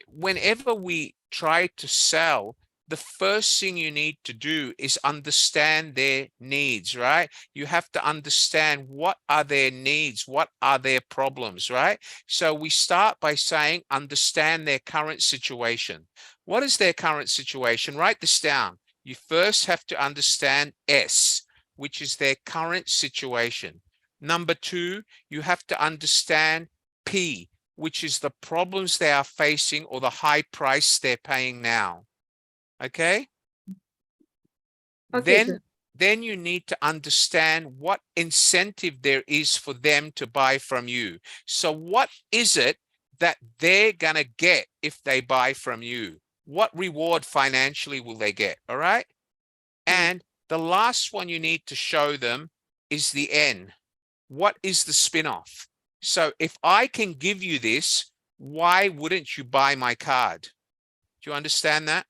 whenever we try to sell, the first thing you need to do is understand their needs, right? You have to understand what are their needs, what are their problems, right? So we start by saying, understand their current situation. What is their current situation? Write this down. You first have to understand S, which is their current situation. Number two, you have to understand P, which is the problems they are facing or the high price they're paying now. Okay? Okay, sir. Then you need to understand what incentive there is for them to buy from you. So what is it that they're going to get if they buy from you? What reward financially will they get? All right? And the last one you need to show them is the N. What is the spin-off? So if I can give you this, why wouldn't you buy my card? Do you understand that?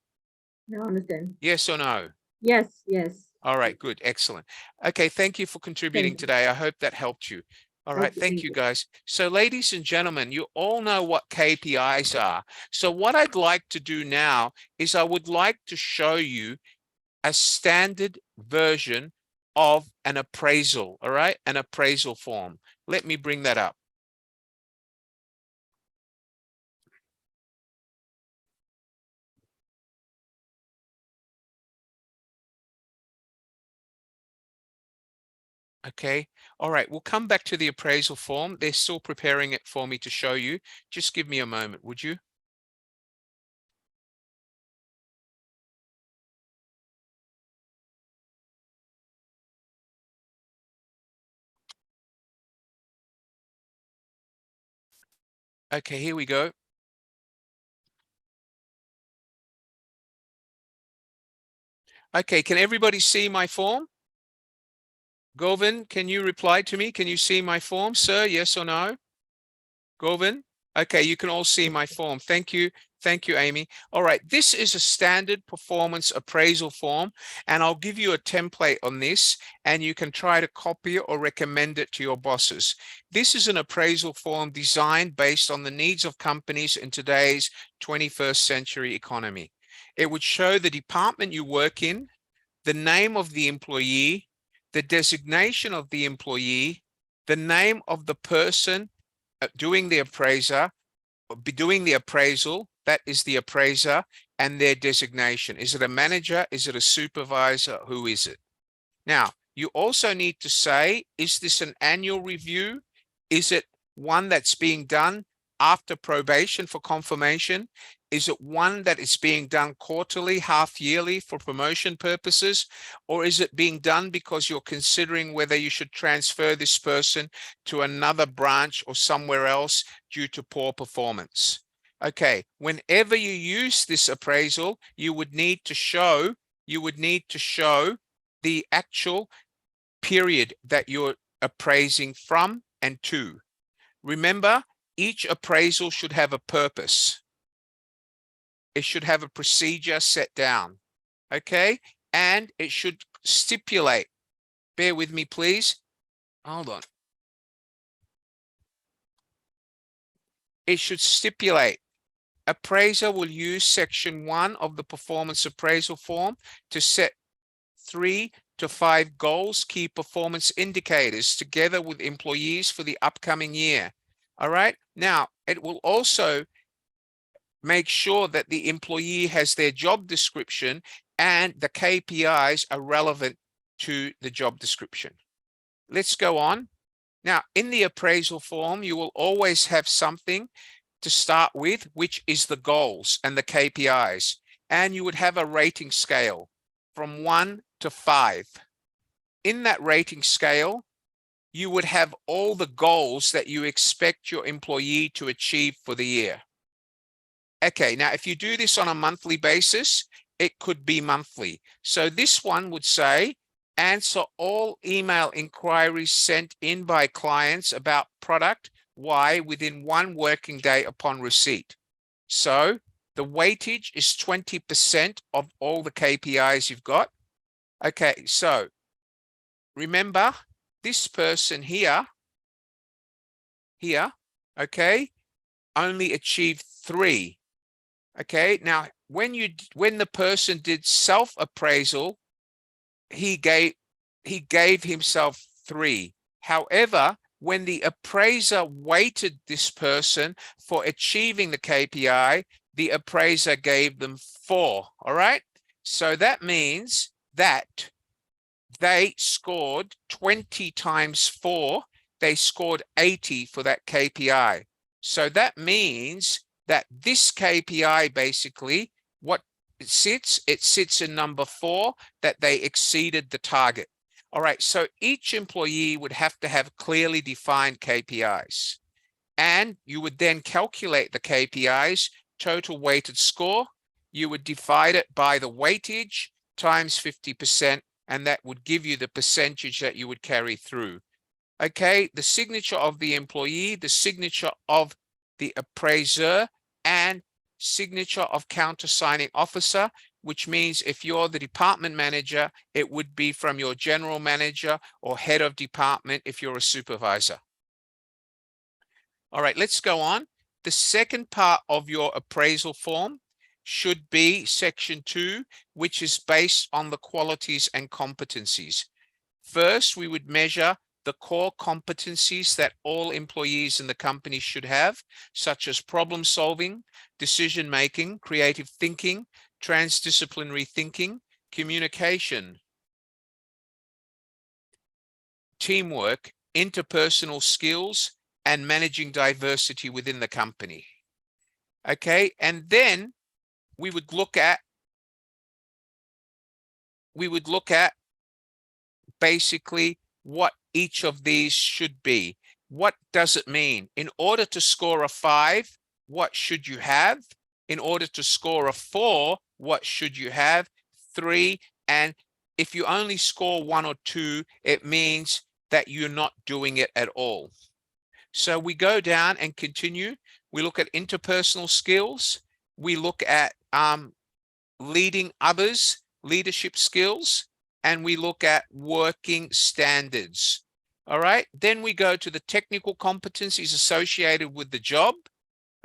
I understand. Yes or no? Yes, yes. All right, good, excellent. Okay, thank you for contributing you. today. I hope that helped you. All right, Okay, thank thank you you. guys. So ladies and gentlemen, you all know what KPIs are. So what I'd like to do now is I would like to show you a standard version of an appraisal, all right? An appraisal form. Let me bring that up. Okay, all right, we'll come back to the appraisal form. They're still preparing it for me to show you. Just give me a moment, would you? Okay, here we go. Okay, can everybody see my form? Govin, can you reply to me? Can you see my form, sir? Yes or no? Govin? Okay, you can all see my form. Thank you. Thank you, Amy. All right, this is a standard performance appraisal form, and I'll give you a template on this, and you can try to copy it or recommend it to your bosses. This is an appraisal form designed based on the needs of companies in today's 21st century economy. It would show the department you work in, the name of the employee, the designation of the employee, the name of the person doing the appraiser, doing the appraisal, that is the appraiser, and their designation. Is it a manager? Is it a supervisor? Who is it? Now, you also need to say, is this an annual review? Is it one that's being done after probation for confirmation? Is it one that is being done quarterly, half yearly for promotion purposes? Or is it being done because you're considering whether you should transfer this person to another branch or somewhere else due to poor performance? Okay, whenever you use this appraisal, you would need to show the actual period that you're appraising from and to. Remember, each appraisal should have a purpose. It should have a procedure set down, okay? And it should stipulate, bear with me, please. Hold on. It should stipulate, appraiser will use section 1 of the performance appraisal form to set 3 to 5 goals, key performance indicators together with employees for the upcoming year. All right. Now, it will also make sure that the employee has their job description and the KPIs are relevant to the job description. Let's go on. Now, in the appraisal form, you will always have something to start with, which is the goals and the KPIs. And you would have a rating scale from 1 to 5. In that rating scale, you would have all the goals that you expect your employee to achieve for the year. Okay, now if you do this on a monthly basis, it could be monthly. So this one would say, answer all email inquiries sent in by clients about product Y within 1 working day upon receipt. So the weightage is 20% of all the KPIs you've got. Okay, so remember this person here, okay, only achieved 3. Okay, now when the person did self-appraisal, he gave himself 3. However, when the appraiser weighted this person for achieving the KPI, the appraiser gave them 4. All right, so that means that they scored 20 times 4. They scored 80 for that KPI. So that means that this KPI basically, what it sits in number 4, that they exceeded the target. All right, so each employee would have to have clearly defined KPIs. And you would then calculate the KPIs, total weighted score. You would divide it by the weightage times 50%, and that would give you the percentage that you would carry through. Okay, the signature of the employee, the signature of the appraiser, and signature of countersigning officer, which means if you're the department manager, it would be from your general manager or head of department if you're a supervisor. All right, let's go on. The second part of your appraisal form should be section 2, which is based on the qualities and competencies. First, we would measure the core competencies that all employees in the company should have, such as problem solving, decision making, creative thinking, transdisciplinary thinking, communication, teamwork, interpersonal skills, and managing diversity within the company. Okay, and then we would look at basically what each of these should be. What does it mean? In order to score a 5, what should you have? In order to score a 4, what should you have? 3 And if you only score 1 or 2, it means that you're not doing it at all. So we go down and continue. We look at interpersonal skills. We look at leading others, leadership skills, and we look at working standards. All right. Then we go to the technical competencies associated with the job.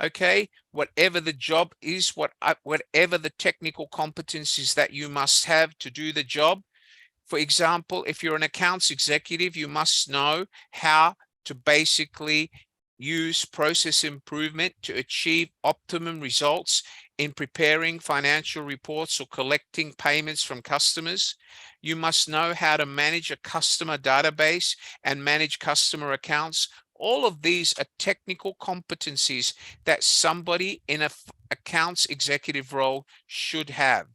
Okay. Whatever the job is, whatever the technical competencies that you must have to do the job. For example, if you're an accounts executive, you must know how to basically use process improvement to achieve optimum results in preparing financial reports or collecting payments from customers. You must know how to manage a customer database and manage customer accounts. All of these are technical competencies that somebody in an accounts executive role should have.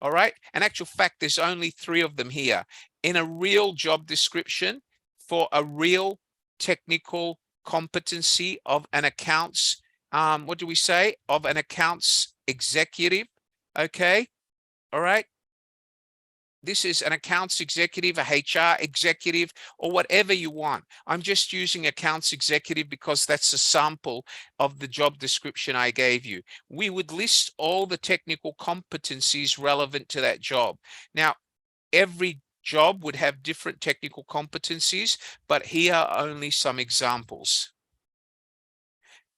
All right. In actual fact, there's only 3 of them here. In a real job description for a real technical competency of an accounts, what do we say? Of an accounts executive. Okay. All right. This is an accounts executive, a HR executive, or whatever you want. I'm just using accounts executive because that's a sample of the job description I gave you. We would list all the technical competencies relevant to that job. Now, every job would have different technical competencies, but here are only some examples.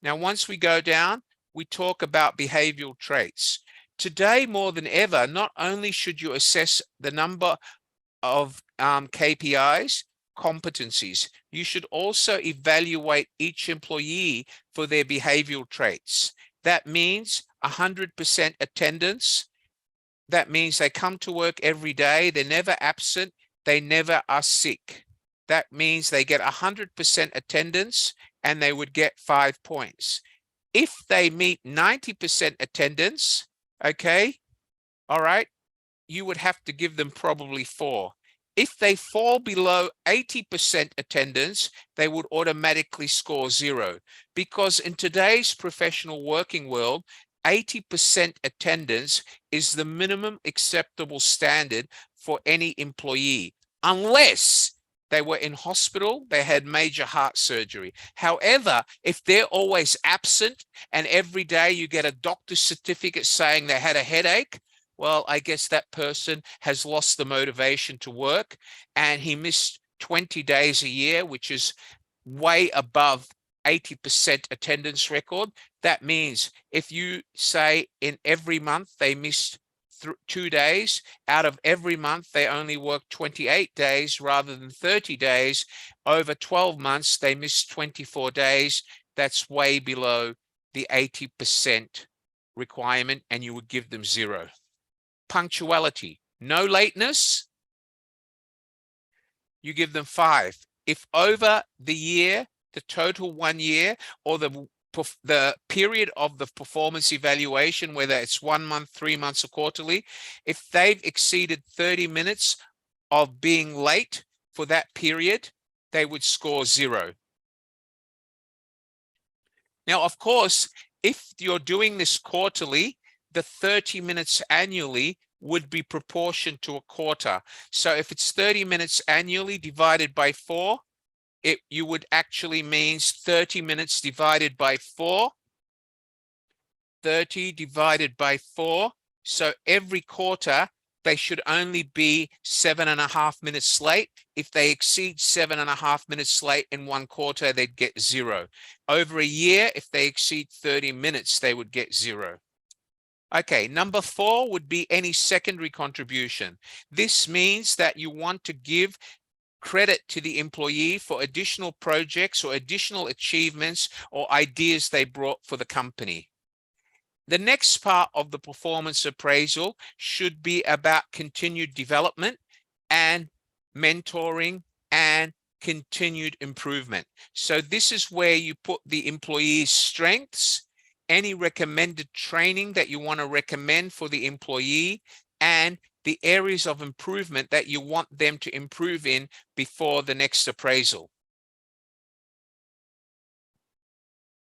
Now, once we go down, we talk about behavioral traits. Today, more than ever, not only should you assess the number of KPIs, competencies, you should also evaluate each employee for their behavioral traits. That means 100% attendance. That means they come to work every day. They're never absent. They never are sick. That means they get 100% attendance and they would get 5 points. If they meet 90% attendance, okay, all right, you would have to give them probably 4. If they fall below 80% attendance, they would automatically score 0. Because in today's professional working world, 80% attendance is the minimum acceptable standard for any employee, unless they were in hospital, they had major heart surgery. However, if they're always absent and every day you get a doctor's certificate saying they had a headache, well, I guess that person has lost the motivation to work, and he missed 20 days a year, which is way above 80% attendance record. That means if you say in every month they missed 2 days, out of every month they only work 28 days rather than 30 days. Over 12 months, they miss 24 days. That's way below the 80% requirement, and you would give them 0. Punctuality, no lateness, you give them 5. If over the year, the total 1 year, or the period of the performance evaluation, whether it's 1 month, 3 months, or quarterly, if they've exceeded 30 minutes of being late for that period, they would score 0. Now, of course, if you're doing this quarterly, the 30 minutes annually would be proportioned to a quarter. So if it's 30 minutes annually divided by 4, you would actually means 30 minutes divided by 4, 30 divided by 4. So every quarter, they should only be 7.5 minutes late. If they exceed 7.5 minutes late in 1 quarter, they'd get 0. Over a year, if they exceed 30 minutes, they would get 0. Okay, number 4 would be any secondary contribution. This means that you want to give credit to the employee for additional projects or additional achievements or ideas they brought for the company. The next part of the performance appraisal should be about continued development and mentoring and continued improvement. So this is where you put the employee's strengths, any recommended training that you want to recommend for the employee, and the areas of improvement that you want them to improve in before the next appraisal.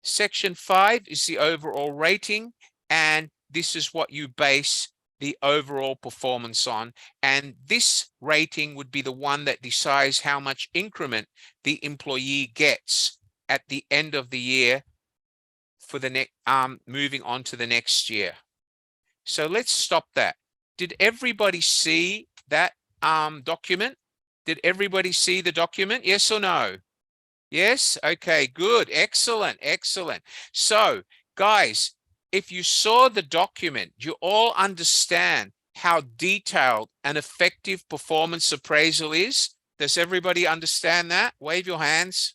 Section 5 is the overall rating, and this is what you base the overall performance on. And this rating would be the one that decides how much increment the employee gets at the end of the year for the next moving on to the next year. So let's stop that. Did everybody see that document? Did everybody see the document? Yes or no? Yes? Okay, good. Excellent. Excellent. So, guys, if you saw the document, you all understand how detailed an effective performance appraisal is. Does everybody understand that? Wave your hands.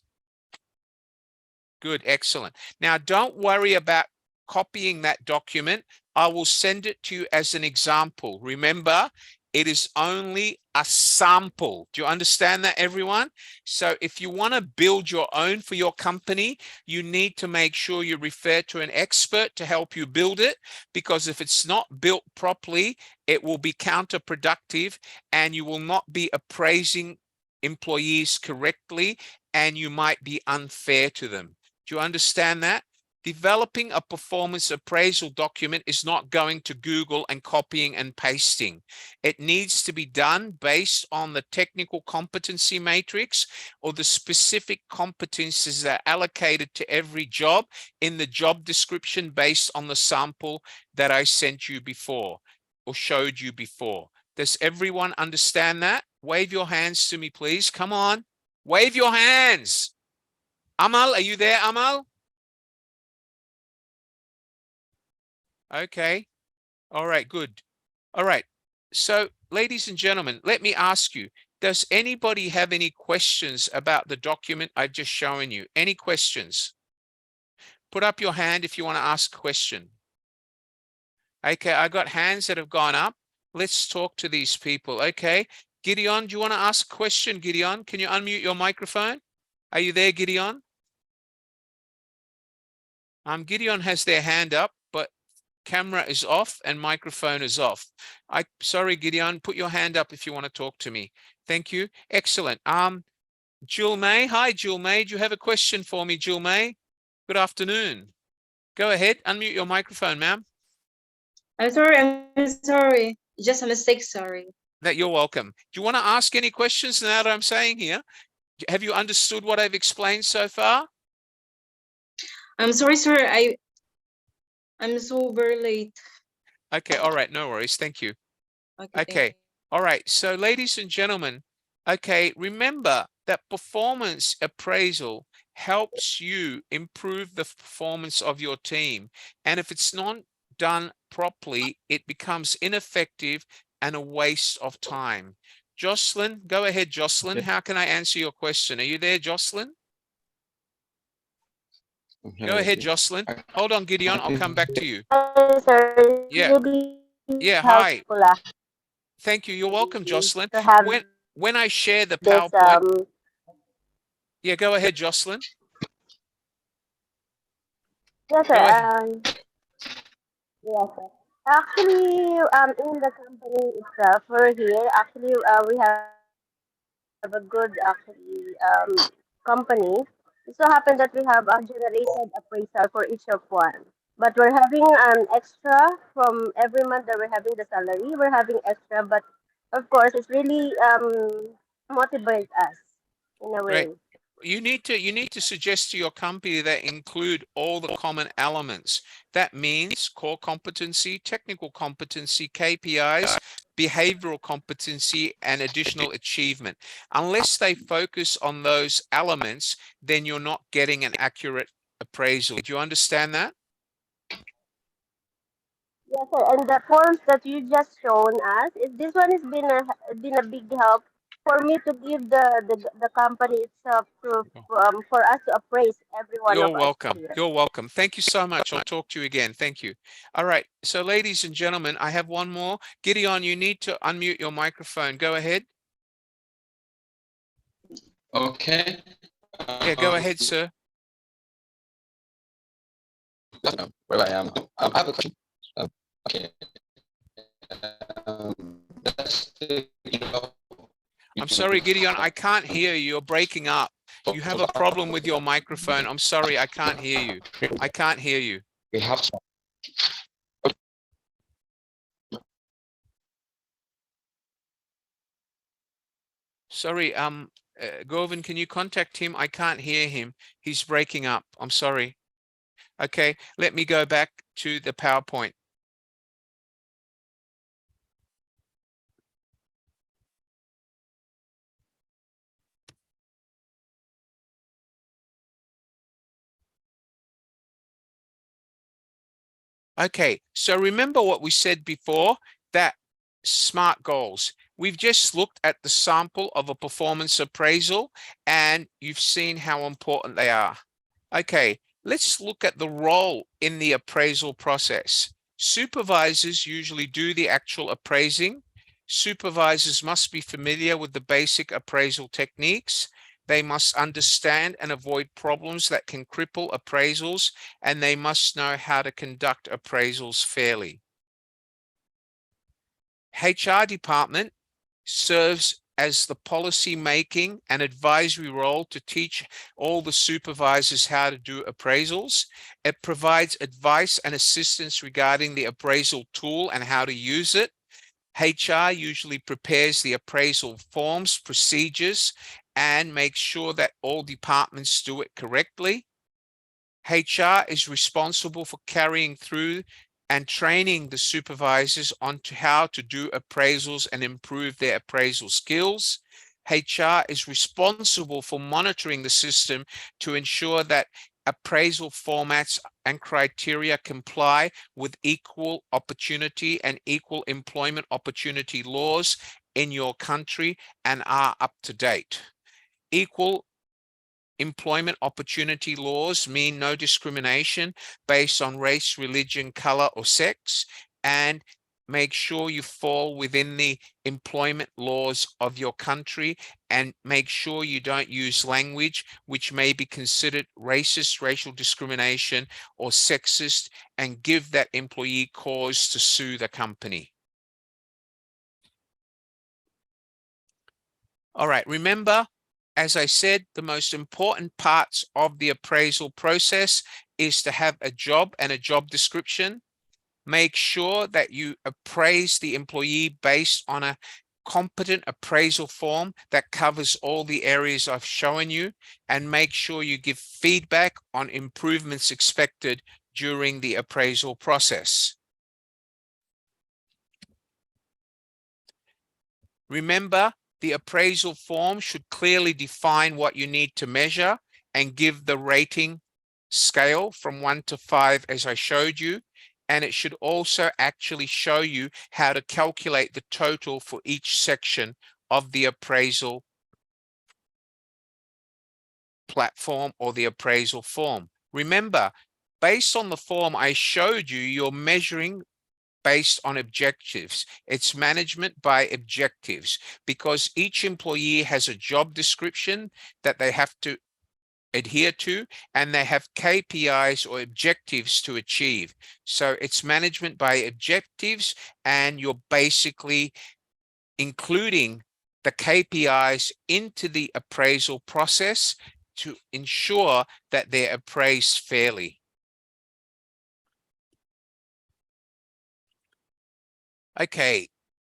Good. Excellent. Now, don't worry about copying that document. I will send it to you as an example. Remember, it is only a sample. Do you understand that, everyone? So if you want to build your own for your company, you need to make sure you refer to an expert to help you build it, because if it's not built properly, it will be counterproductive and you will not be appraising employees correctly, and you might be unfair to them. Do you understand that? Developing a performance appraisal document is not going to Google and copying and pasting. It needs to be done based on the technical competency matrix or the specific competencies that are allocated to every job in the job description based on the sample that I sent you before or showed you before. Does everyone understand that? Wave your hands to me, please. Come on. Wave your hands. Amal, are you there, Amal? Okay. All right, good. All right. So, ladies and gentlemen, let me ask you, does anybody have any questions about the document I've just shown you? Any questions? Put up your hand if you want to ask a question. Okay, I got hands that have gone up. Let's talk to these people. Okay. Gideon, do you want to ask a question, Gideon? Can you unmute your microphone? Are you there, Gideon? Gideon has their hand up, but camera is off and microphone is off. Sorry, Gideon, put your hand up if you want to talk to me. Thank you. Excellent. Jill May. Hi, Jill May. Do you have a question for me, Jill May? Good afternoon. Go ahead. Unmute your microphone, ma'am. I'm sorry. Just a mistake, sorry. That you're welcome. Do you want to ask any questions now that I'm saying here? Have you understood what I've explained so far? I'm sorry, sir. I'm so very late. Okay. All right. No worries. Thank you. Okay. Okay. All right. So, ladies and gentlemen, okay, remember that performance appraisal helps you improve the performance of your team. And if it's not done properly, it becomes ineffective and a waste of time. Jocelyn, go ahead, Jocelyn. Okay. How can I answer your question? Are you there, Jocelyn? Go ahead, Jocelyn. Hold on, Gideon. I'll come back to you. Hi, sir. Yeah. Yeah, hi. Helpful, Thank you. You're welcome, Jocelyn. to have When I share the this, PowerPoint. Yeah, go ahead, Jocelyn. yes, Go sir. ahead. Yes, sir. Actually, in the company itself, we're here. Actually, we have a good company. It so happened that we have a generated appraisal for each of one. But we're having an extra from every month that we're having the salary. We're having extra, but of course, it's really motivate us in a way. Great. You need to suggest to your company that include all the common elements. That means core competency, technical competency, KPIs, behavioral competency, and additional achievement. Unless they focus on those elements, then you're not getting an accurate appraisal. Do you understand that? Yes, sir. And the forms that you just shown us, this one has been a big help for me to give the company itself to for us to appraise every one You're of us welcome. here. You're welcome. Thank you so much. I'll talk to you again. Thank you. All right. So, ladies and gentlemen, I have one more. Gideon, you need to unmute your microphone. Go ahead. Okay. Yeah, go ahead, sir. Where I am. I have a question. Okay. Let's say, I'm sorry, Gideon, I can't hear you. You're breaking up. You have a problem with your microphone. I'm sorry, I can't hear you. I can't hear you. We have some. Sorry, Govind, can you contact him? I can't hear him. He's breaking up. I'm sorry. Okay, let me go back to the PowerPoint. Okay, so remember what we said before, that SMART goals. We've just looked at the sample of a performance appraisal and you've seen how important they are. Okay, let's look at the role in the appraisal process. Supervisors usually do the actual appraising. Supervisors must be familiar with the basic appraisal techniques. They must understand and avoid problems that can cripple appraisals, and they must know how to conduct appraisals fairly. HR department serves as the policy making and advisory role to teach all the supervisors how to do appraisals. It provides advice and assistance regarding the appraisal tool and how to use it. HR usually prepares the appraisal forms, procedures, and makes sure that all departments do it correctly. HR is responsible for carrying through and training the supervisors on to how to do appraisals and improve their appraisal skills. HR is responsible for monitoring the system to ensure that appraisal formats and criteria comply with equal opportunity and equal employment opportunity laws in your country and are up to date. Equal employment opportunity laws mean no discrimination based on race, religion, color, or sex, and make sure you fall within the employment laws of your country, and make sure you don't use language which may be considered racist, racial discrimination, or sexist, and give that employee cause to sue the company. All right, remember, as I said, the most important parts of the appraisal process is to have a job and a job description. Make sure that you appraise the employee based on a competent appraisal form that covers all the areas I've shown you, and make sure you give feedback on improvements expected during the appraisal process. Remember, the appraisal form should clearly define what you need to measure and give the rating scale from 1 to 5 as I showed you. And it should also actually show you how to calculate the total for each section of the appraisal platform or the appraisal form. Remember, based on the form I showed you, you're measuring based on objectives. It's management by objectives, because each employee has a job description that they have to adhere to, and they have KPIs or objectives to achieve. So it's management by objectives, and you're basically including the KPIs into the appraisal process to ensure that they're appraised fairly. Okay,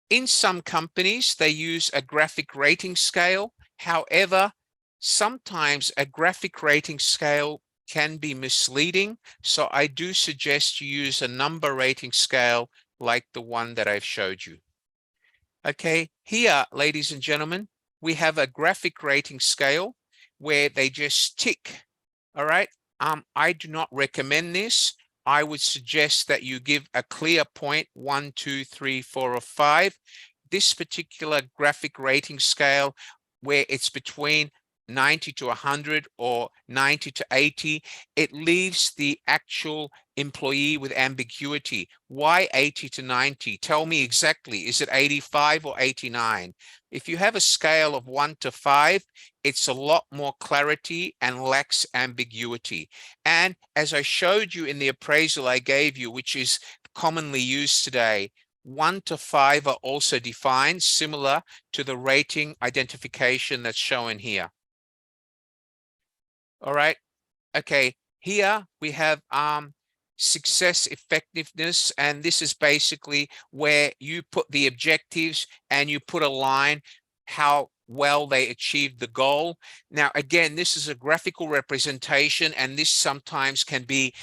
in some companies, they use a graphic rating scale. However, sometimes a graphic rating scale can be misleading. So I do suggest you use a number rating scale like the one that I've showed you. Okay, here, ladies and gentlemen, we have a graphic rating scale where they just tick. All right, I do not recommend this. I would suggest that you give a clear point, 1, 2, 3, 4, or 5. This particular graphic rating scale, where it's between 90 to 100 or 90 to 80, it leaves the actual employee with ambiguity. Why 80 to 90? Tell me exactly, is it 85 or 89? If you have a scale of 1 to 5, it's a lot more clarity and lacks ambiguity. And as I showed you in the appraisal I gave you, which is commonly used today, 1 to 5 are also defined, similar to the rating identification that's shown here. All right. Okay. Here we have success effectiveness, and this is basically where you put the objectives and you put a line how well they achieved the goal. Now, again, this is a graphical representation, and this sometimes can be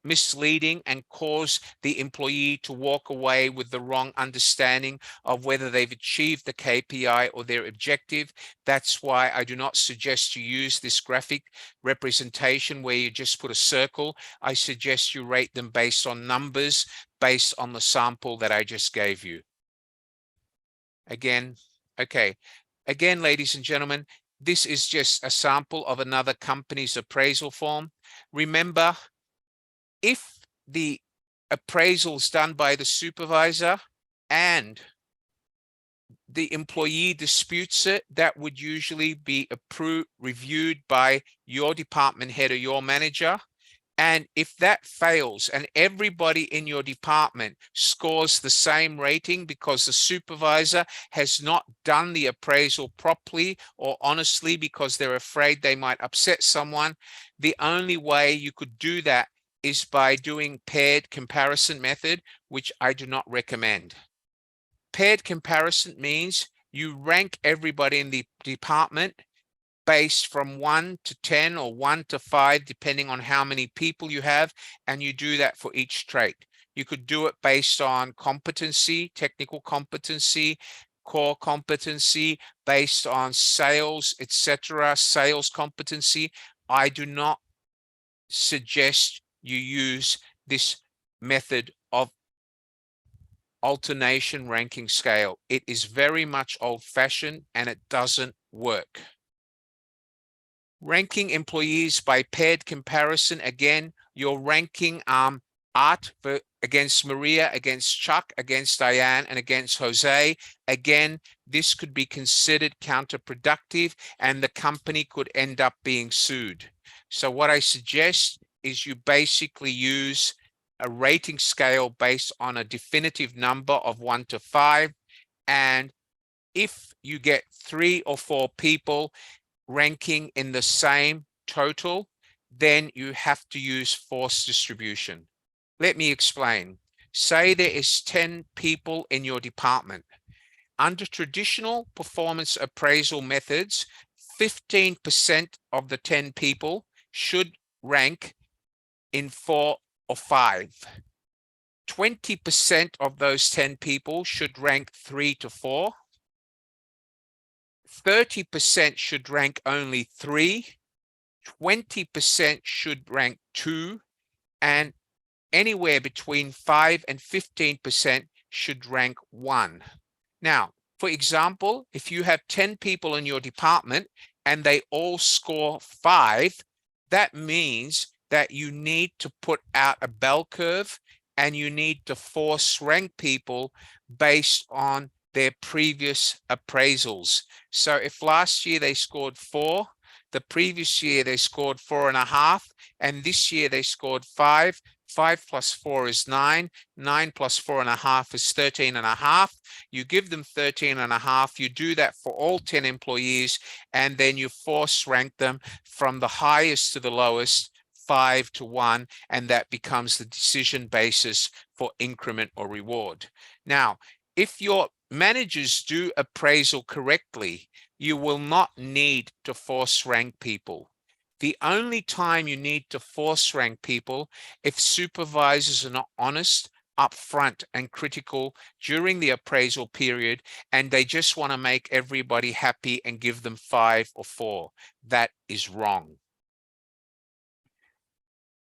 misleading and cause the employee to walk away with the wrong understanding of whether they've achieved the KPI or their objective. That's why I do not suggest you use this graphic representation where you just put a circle. I suggest you rate them based on numbers, based on the sample that I just gave you. Again, okay. Again, ladies and gentlemen, this is just a sample of another company's appraisal form. Remember, if the appraisal is done by the supervisor and the employee disputes it, that would usually be reviewed by your department head or your manager. And if that fails and everybody in your department scores the same rating because the supervisor has not done the appraisal properly or honestly because they're afraid they might upset someone, the only way you could do that is by doing paired comparison method, which I do not recommend. Paired comparison means you rank everybody in the department based from 1 to 10 or 1 to 5, depending on how many people you have, and you do that for each trait. You could do it based on competency, technical competency, core competency, based on sales, etc., sales competency. I do not suggest you use this method of alternation ranking scale. It is very much old-fashioned and it doesn't work. Ranking employees by paired comparison. Again, you're ranking Art against Maria, against Chuck, against Diane, and against Jose. Again, this could be considered counterproductive and the company could end up being sued. So what I suggest is you basically use a rating scale based on a definitive number of 1 to 5. And if you get 3 or 4 people ranking in the same total, then you have to use forced distribution. Let me explain. Say there is 10 people in your department. Under traditional performance appraisal methods, 15% of the 10 people should rank in 4 or 5. 20% of those 10 people should rank 3 to 4. 30% should rank only 3, 20% should rank 2, and anywhere between 5 and 15% should rank 1. Now, for example, if you have 10 people in your department and they all score 5, that means that you need to put out a bell curve and you need to force rank people based on their previous appraisals. So if last year they scored 4, the previous year they scored 4.5, and this year they scored 5, 5 plus 4 is 9, 9 plus 4.5 is 13.5. You give them 13.5, you do that for all 10 employees, and then you force rank them from the highest to the lowest, 5 to 1, and that becomes the decision basis for increment or reward. Now, if your managers do appraisal correctly, you will not need to force rank people. The only time you need to force rank people if supervisors are not honest, upfront, and critical during the appraisal period, and they just want to make everybody happy and give them 5 or 4. That is wrong.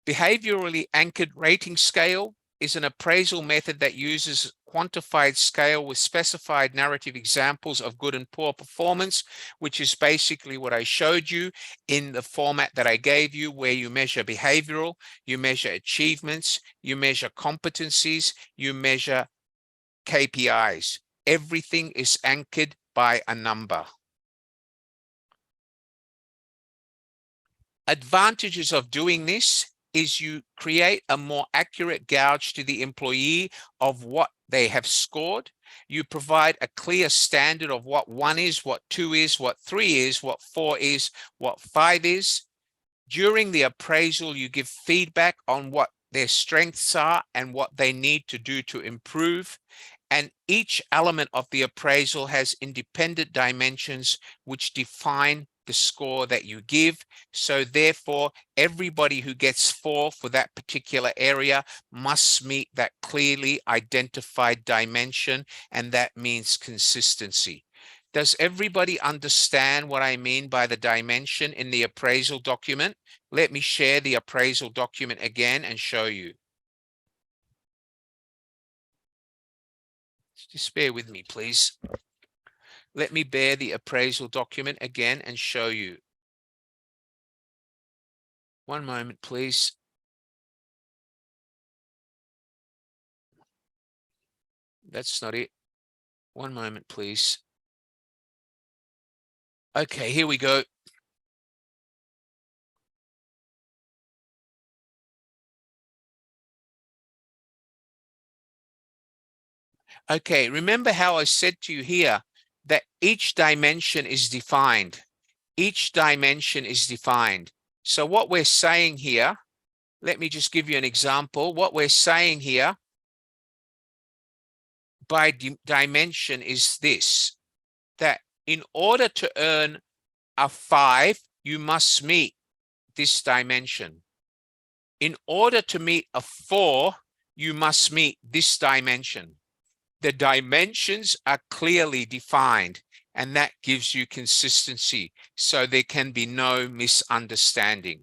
Behaviorally anchored rating scale is an appraisal method that uses quantified scale with specified narrative examples of good and poor performance, which is basically what I showed you in the format that I gave you, where you measure behavioral, you measure achievements, you measure competencies, you measure KPIs. Everything is anchored by a number. Advantages of doing this is you create a more accurate gauge to the employee of what they have scored. You provide a clear standard of what 1 is, what 2 is, what 3 is, what 4 is, what 5 is. During the appraisal, you give feedback on what their strengths are and what they need to do to improve. And each element of the appraisal has independent dimensions which define the score that you give. So therefore, everybody who gets 4 for that particular area must meet that clearly identified dimension, and that means consistency. Does everybody understand what I mean by the dimension in the appraisal document? Let me share the appraisal document again and show you. Just bear with me, please. Let me bear the appraisal document again and show you. One moment, please. That's not it. One moment, please. Okay, here we go. Okay, remember how I said to you here that each dimension is defined. Each dimension is defined. So what we're saying here, let me just give you an example. What we're saying here by dimension is this, that in order to earn a 5, you must meet this dimension. In order to meet a 4, you must meet this dimension. The dimensions are clearly defined, and that gives you consistency, so there can be no misunderstanding.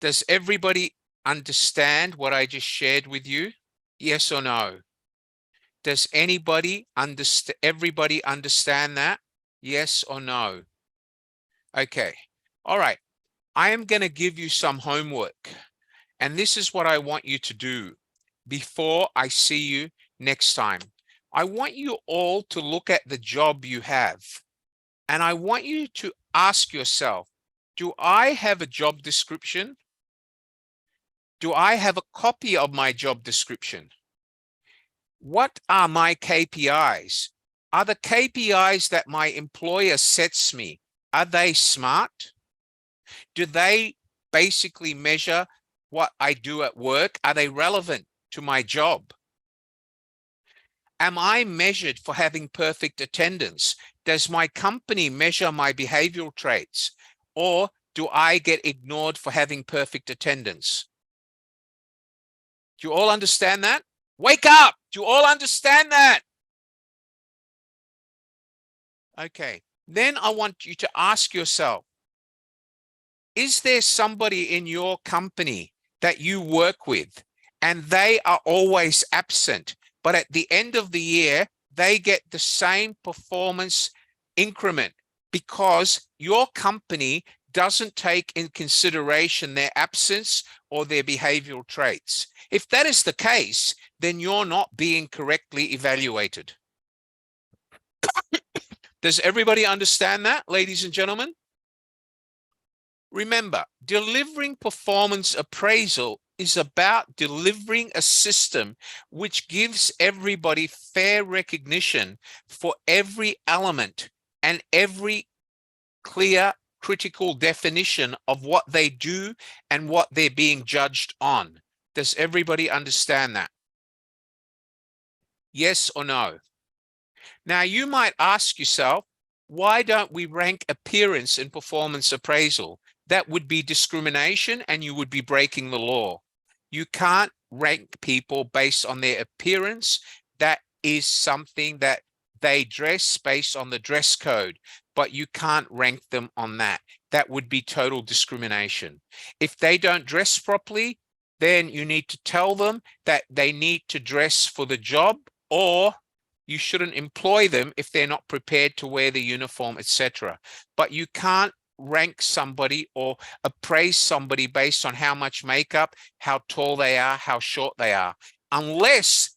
Does everybody understand what I just shared with you? Yes or no? Does everybody understand that? Yes or no? Okay. All right. I am going to give you some homework, and this is what I want you to do before I see you next time. I want you all to look at the job you have, and I want you to ask yourself, do I have a job description? Do I have a copy of my job description? What are my KPIs? Are the KPIs that my employer sets me, are they smart? Do they basically measure what I do at work? Are they relevant to my job? Am I measured for having perfect attendance? Does my company measure my behavioral traits? Or do I get ignored for having perfect attendance? Do you all understand that? Wake up! Do you all understand that? Okay, then I want you to ask yourself, is there somebody in your company that you work with and they are always absent, but at the end of the year, they get the same performance increment because your company doesn't take in consideration their absence or their behavioral traits? If that is the case, then you're not being correctly evaluated. Does everybody understand that, ladies and gentlemen? Remember, delivering performance appraisal is about delivering a system which gives everybody fair recognition for every element and every clear, critical definition of what they do and what they're being judged on. Does everybody understand that? Yes or no? Now, you might ask yourself, why don't we rank appearance in performance appraisal? That would be discrimination and you would be breaking the law. You can't rank people based on their appearance. That is something that they dress based on the dress code, but you can't rank them on that. That would be total discrimination. If they don't dress properly, then you need to tell them that they need to dress for the job, or you shouldn't employ them if they're not prepared to wear the uniform, etc. But you can't rank somebody or appraise somebody based on how much makeup, how tall they are, how short they are, unless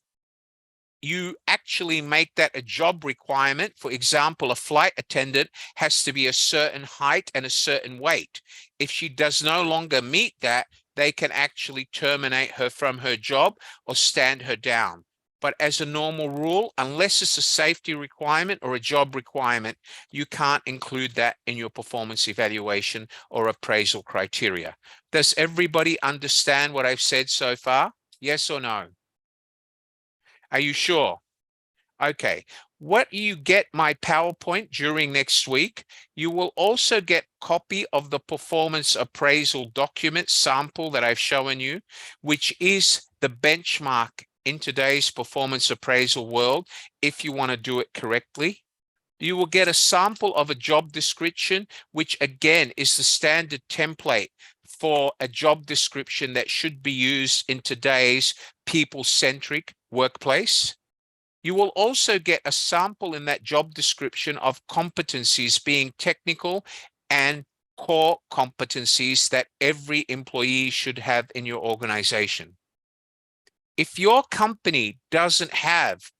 you actually make that a job requirement. For example, a flight attendant has to be a certain height and a certain weight. If she does no longer meet that, they can actually terminate her from her job or stand her down. But as a normal rule, unless it's a safety requirement or a job requirement, you can't include that in your performance evaluation or appraisal criteria. Does everybody understand what I've said so far? Yes or no? Are you sure? Okay. What you get my PowerPoint during next week, you will also get copy of the performance appraisal document sample that I've shown you, which is the benchmark in today's performance appraisal world if you want to do it correctly. You will get a sample of a job description, which again is the standard template for a job description that should be used in today's people-centric workplace. You will also get a sample in that job description of competencies being technical and core competencies that every employee should have in your organization. If your company doesn't have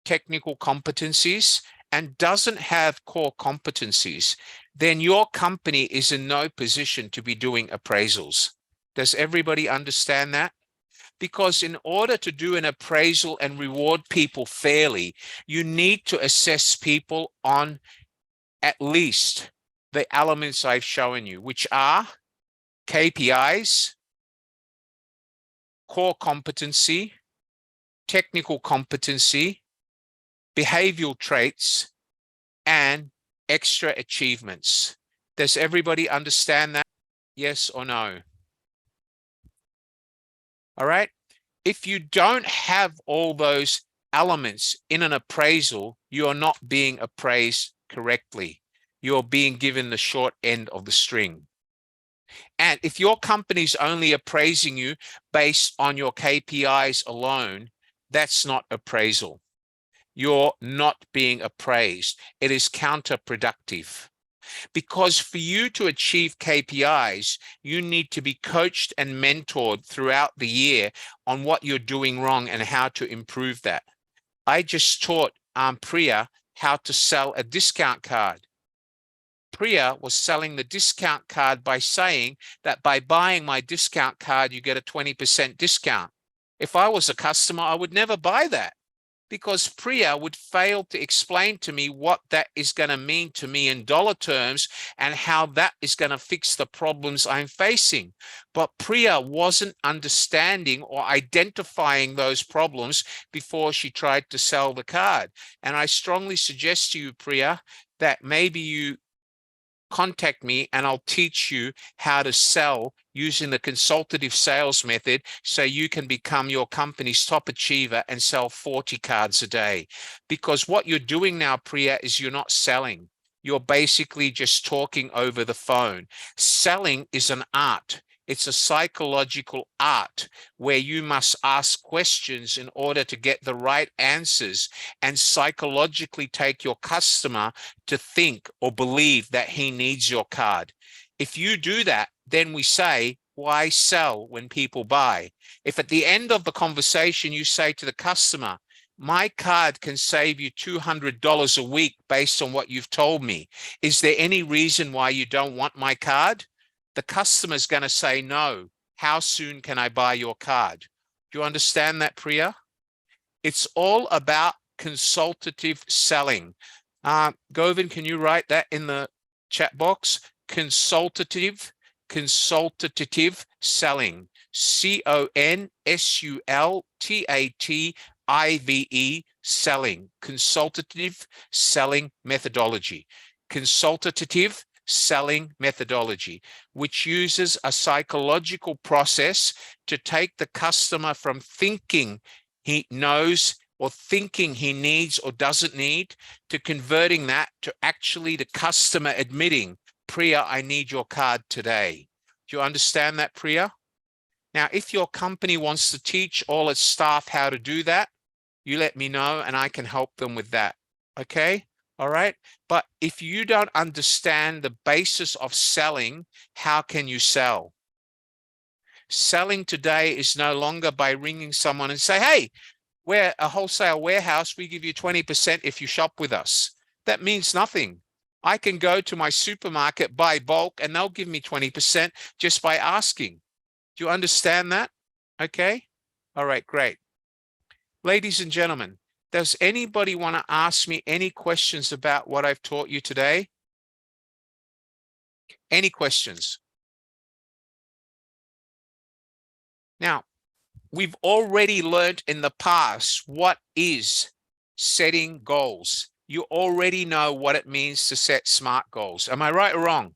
technical competencies and doesn't have core competencies, then your company is in no position to be doing appraisals. Does everybody understand that? Because in order to do an appraisal and reward people fairly, you need to assess people on at least the elements I've shown you, which are KPIs, core competency, technical competency, behavioral traits, and extra achievements. Does everybody understand that? Yes or no? All right. If you don't have all those elements in an appraisal, you're not being appraised correctly. You're being given the short end of the string. And if your company's only appraising you based on your KPIs alone, that's not appraisal. You're not being appraised. It is counterproductive. Because for you to achieve KPIs, you need to be coached and mentored throughout the year on what you're doing wrong and how to improve that. I just taught Priya how to sell a discount card. Priya was selling the discount card by saying that by buying my discount card, you get a 20% discount. If I was a customer, I would never buy that, because Priya would fail to explain to me what that is going to mean to me in dollar terms and how that is going to fix the problems I'm facing. But Priya wasn't understanding or identifying those problems before she tried to sell the card. And I strongly suggest to you, Priya, that maybe you contact me and I'll teach you how to sell using the consultative sales method so you can become your company's top achiever and sell 40 cards a day. Because what you're doing now, Priya, is you're not selling. You're basically just talking over the phone. Selling is an art. It's a psychological art where you must ask questions in order to get the right answers and psychologically take your customer to think or believe that he needs your card. If you do that, then we say, why sell when people buy? If at the end of the conversation you say to the customer, my card can save you $200 a week based on what you've told me, is there any reason why you don't want my card? The customer's going to say, no. How soon can I buy your card? Do you understand that, Priya? It's all about consultative selling. Govind, can you write that in the chat box? Consultative selling. CONSULTATIVE selling. Consultative selling methodology. Consultative selling methodology, which uses a psychological process to take the customer from thinking he knows or thinking he needs or doesn't need to converting that to actually the customer admitting, Priya, I need your card today. Do you understand that, Priya? Now, if your company wants to teach all its staff how to do that, you let me know and I can help them with that. Okay? All right. But if you don't understand the basis of selling, how can you sell? Selling today is no longer by ringing someone and say, hey, we're a wholesale warehouse. We give you 20% if you shop with us. That means nothing. I can go to my supermarket, buy bulk, and they'll give me 20% just by asking. Do you understand that? Okay. All right, great. Ladies and gentlemen, does anybody want to ask me any questions about what I've taught you today? Any questions? Now, we've already learned in the past what is setting goals. You already know what it means to set SMART goals. Am I right or wrong?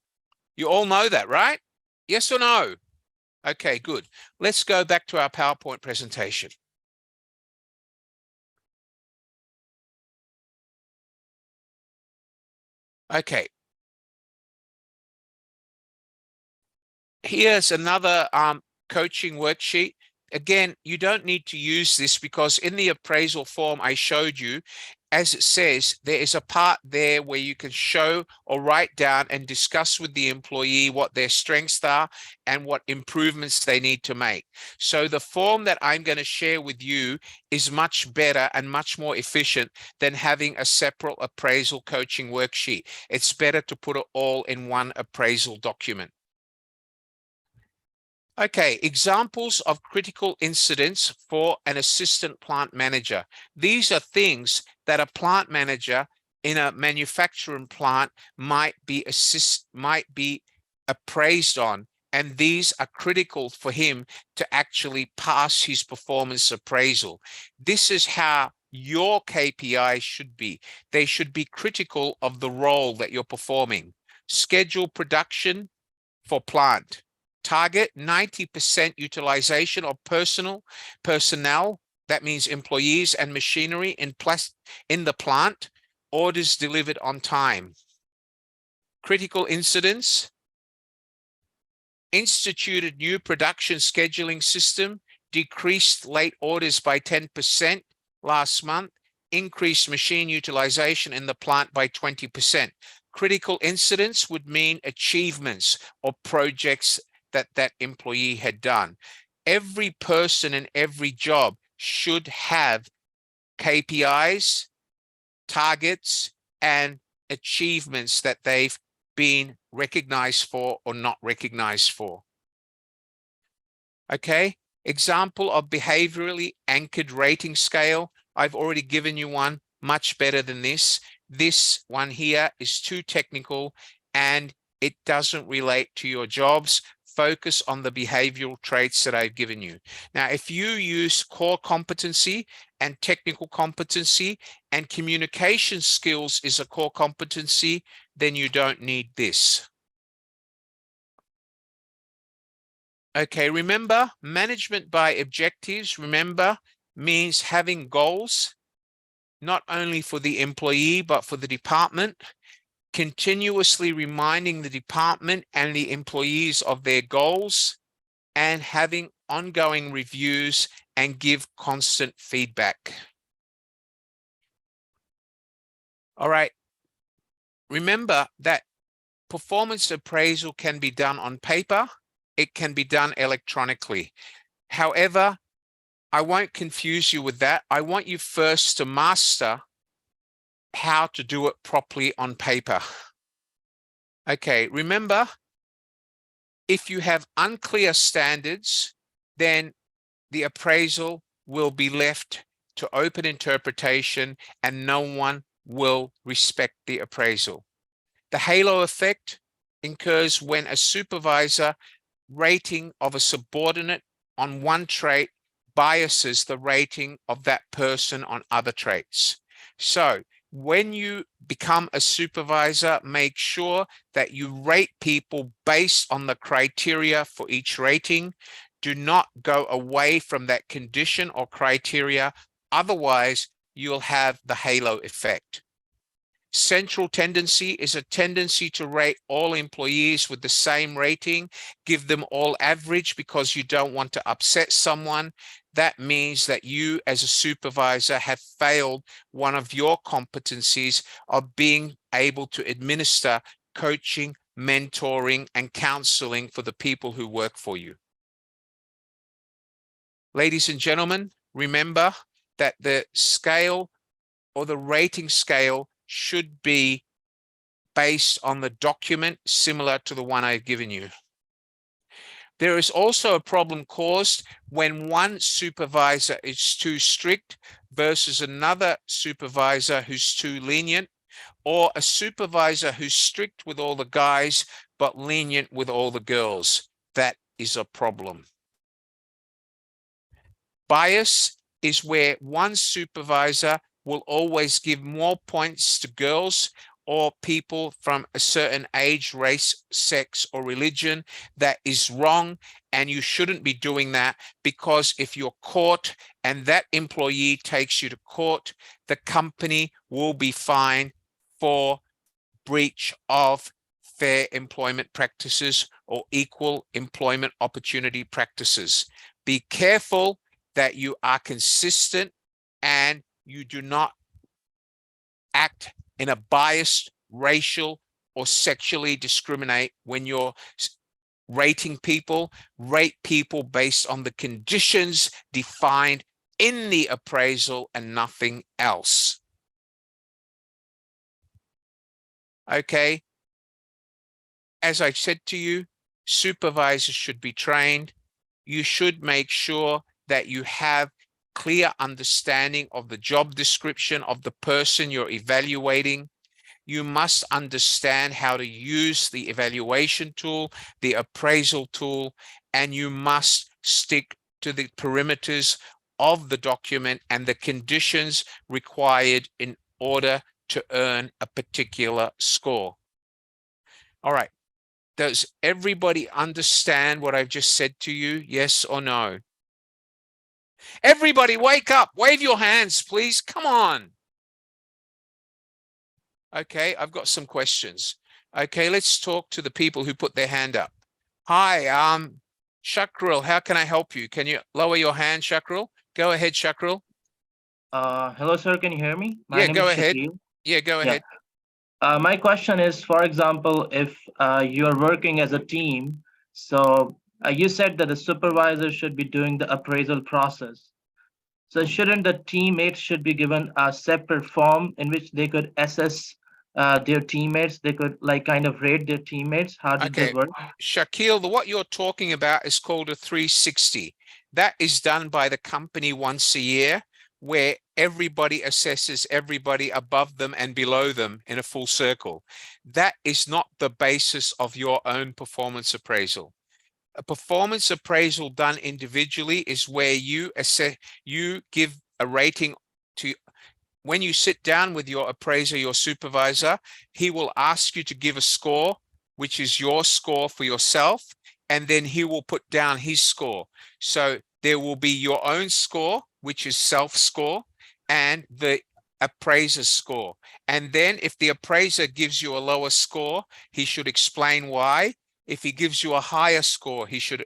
You all know that, right? Yes or no? Okay, good. Let's go back to our PowerPoint presentation. Okay. Here's another coaching worksheet. Again, you don't need to use this because in the appraisal form I showed you, as it says, there is a part there where you can show or write down and discuss with the employee what their strengths are and what improvements they need to make. So the form that I'm going to share with you is much better and much more efficient than having a separate appraisal coaching worksheet. It's better to put it all in one appraisal document. Okay, examples of critical incidents for an assistant plant manager. These are things that a plant manager in a manufacturing plant might be appraised on, and these are critical for him to actually pass his performance appraisal. This is how your KPIs should be. They should be critical of the role that you're performing. Schedule production for plant. Target 90% utilization of personnel, that means employees and machinery in the plant. Orders delivered on time. Critical incidents. Instituted new production scheduling system, decreased late orders by 10% last month, increased machine utilization in the plant by 20%. Critical incidents would mean achievements or projects that employee had done. Every person in every job should have KPIs, targets, and achievements that they've been recognized for or not recognized for. Okay, example of behaviorally anchored rating scale. I've already given you one much better than this. This one here is too technical and it doesn't relate to your jobs. Focus on the behavioral traits that I've given you. Now, if you use core competency and technical competency and communication skills is a core competency, then you don't need this. Okay, remember, management by objectives, remember, means having goals, not only for the employee, but for the department. Continuously reminding the department and the employees of their goals and having ongoing reviews and give constant feedback. All right. Remember that performance appraisal can be done on paper. It can be done electronically. However, I won't confuse you with that. I want you first to master how to do it properly on paper. Okay, remember, if you have unclear standards, then the appraisal will be left to open interpretation and no one will respect the appraisal. The halo effect occurs when a supervisor rating of a subordinate on one trait biases the rating of that person on other traits. So when you become a supervisor, make sure that you rate people based on the criteria for each rating. Do not go away from that condition or criteria. Otherwise, you'll have the halo effect. Central tendency is a tendency to rate all employees with the same rating, give them all average because you don't want to upset someone. That means that you as a supervisor have failed one of your competencies of being able to administer coaching, mentoring, and counseling for the people who work for you. Ladies and gentlemen, remember that the scale or the rating scale should be based on the document similar to the one I've given you. There is also a problem caused when one supervisor is too strict versus another supervisor who's too lenient, or a supervisor who's strict with all the guys but lenient with all the girls. That is a problem. Bias is where one supervisor will always give more points to girls or people from a certain age, race, sex, or religion. That is wrong, and you shouldn't be doing that, because if you're caught and that employee takes you to court, the company will be fined for breach of fair employment practices or equal employment opportunity practices. Be careful that you are consistent and you do not act in a biased, racial, or sexually discriminate when you're rating people. Rate people based on the conditions defined in the appraisal and nothing else. Okay. As I said to you, supervisors should be trained. You should make sure that you have clear understanding of the job description of the person you're evaluating. You must understand how to use the evaluation tool, the appraisal tool, and you must stick to the perimeters of the document and the conditions required in order to earn a particular score. All right. Does everybody understand what I've just said to you? Yes or no? Everybody wake up, wave your hands, please. Come on. Okay, I've got some questions. Okay, let's talk to the people who put their hand up. Hi, Shakril, how can I help you? Can you lower your hand, Shakril? Go ahead, Shakril. Hello, sir. Can you hear me? Yeah, go is ahead. Shaquille. Yeah, go ahead. My question is, for example, if you're working as a team, so you said that the supervisor should be doing the appraisal process. So shouldn't the teammates should be given a separate form in which they could assess their teammates? They could like kind of rate their teammates. How did they Okay, work? Shaquille, what you're talking about is called a 360. That is done by the company once a year, where everybody assesses everybody above them and below them in a full circle. That is not the basis of your own performance appraisal. A performance appraisal done individually is where you assess, you give a rating to. When you sit down with your appraiser, your supervisor, he will ask you to give a score, which is your score for yourself, and then he will put down his score. So there will be your own score, which is self-score, and the appraiser's score. And then if the appraiser gives you a lower score, he should explain why. If he gives you a higher score, he should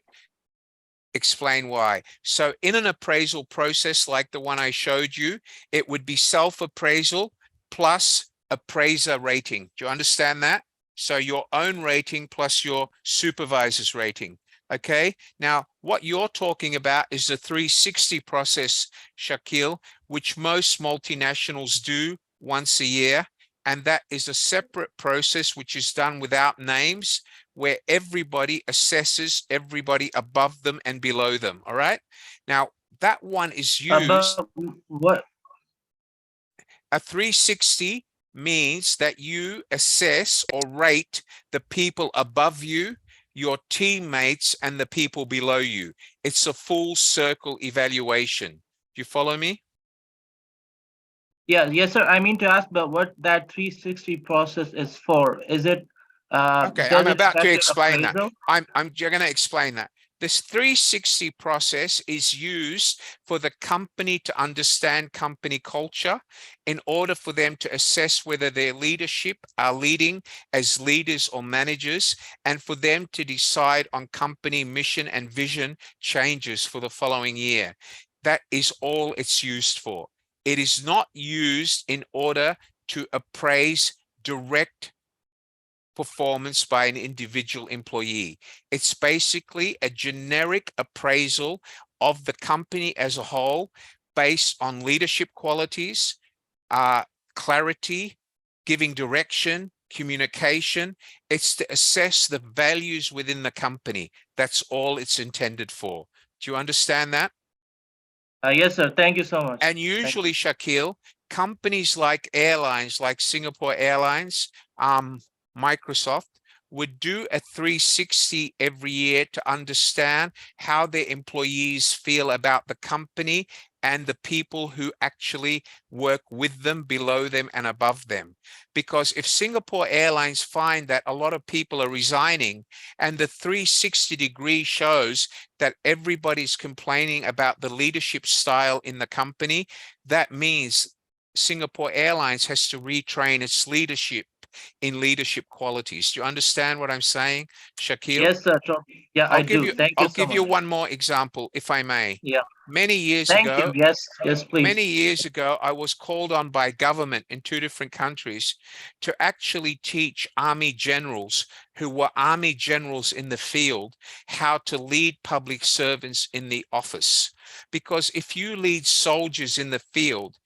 explain why. So in an appraisal process like the one I showed you, it would be self-appraisal plus appraiser rating. Do you understand that? So your own rating plus your supervisor's rating. Okay. Now, what you're talking about is the 360 process, Shaquille, which most multinationals do once a year. And that is a separate process which is done without names, where everybody assesses everybody above them and below them. All right. Now, that one is used. What? A 360 means that you assess or rate the people above you, your teammates, and the people below you. It's a full circle evaluation. Do you follow me? Yeah, yes, sir. I mean to ask about what that 360 process is for. Is it okay, I'm about to explain that. I'm going to explain that. This 360 process is used for the company to understand company culture in order for them to assess whether their leadership are leading as leaders or managers, and for them to decide on company mission and vision changes for the following year. That is all it's used for. It is not used in order to appraise direct performance by an individual employee. It's basically a generic appraisal of the company as a whole based on leadership qualities, clarity, giving direction, communication. It's to assess the values within the company. That's all it's intended for. Do you understand that? Yes, sir. Thank you so much. And usually, Shaquille, companies like airlines, like Singapore Airlines, Microsoft, would do a 360 every year to understand how their employees feel about the company and the people who actually work with them, below them, and above them. Because if Singapore Airlines find that a lot of people are resigning and the 360 degree shows that everybody's complaining about the leadership style in the company, that means Singapore Airlines has to retrain its leadership in leadership qualities. Do you understand what I'm saying, Shakil? Yes, sir. Yeah, I do. Thank you I'll so give you much. one more example, if I may. Yeah. Many years Thank ago, you. Yes, yes, please. many years ago, I was called on by government in 2 different countries to actually teach army generals who were army generals in the field how to lead public servants in the office. Because if you lead soldiers in the field,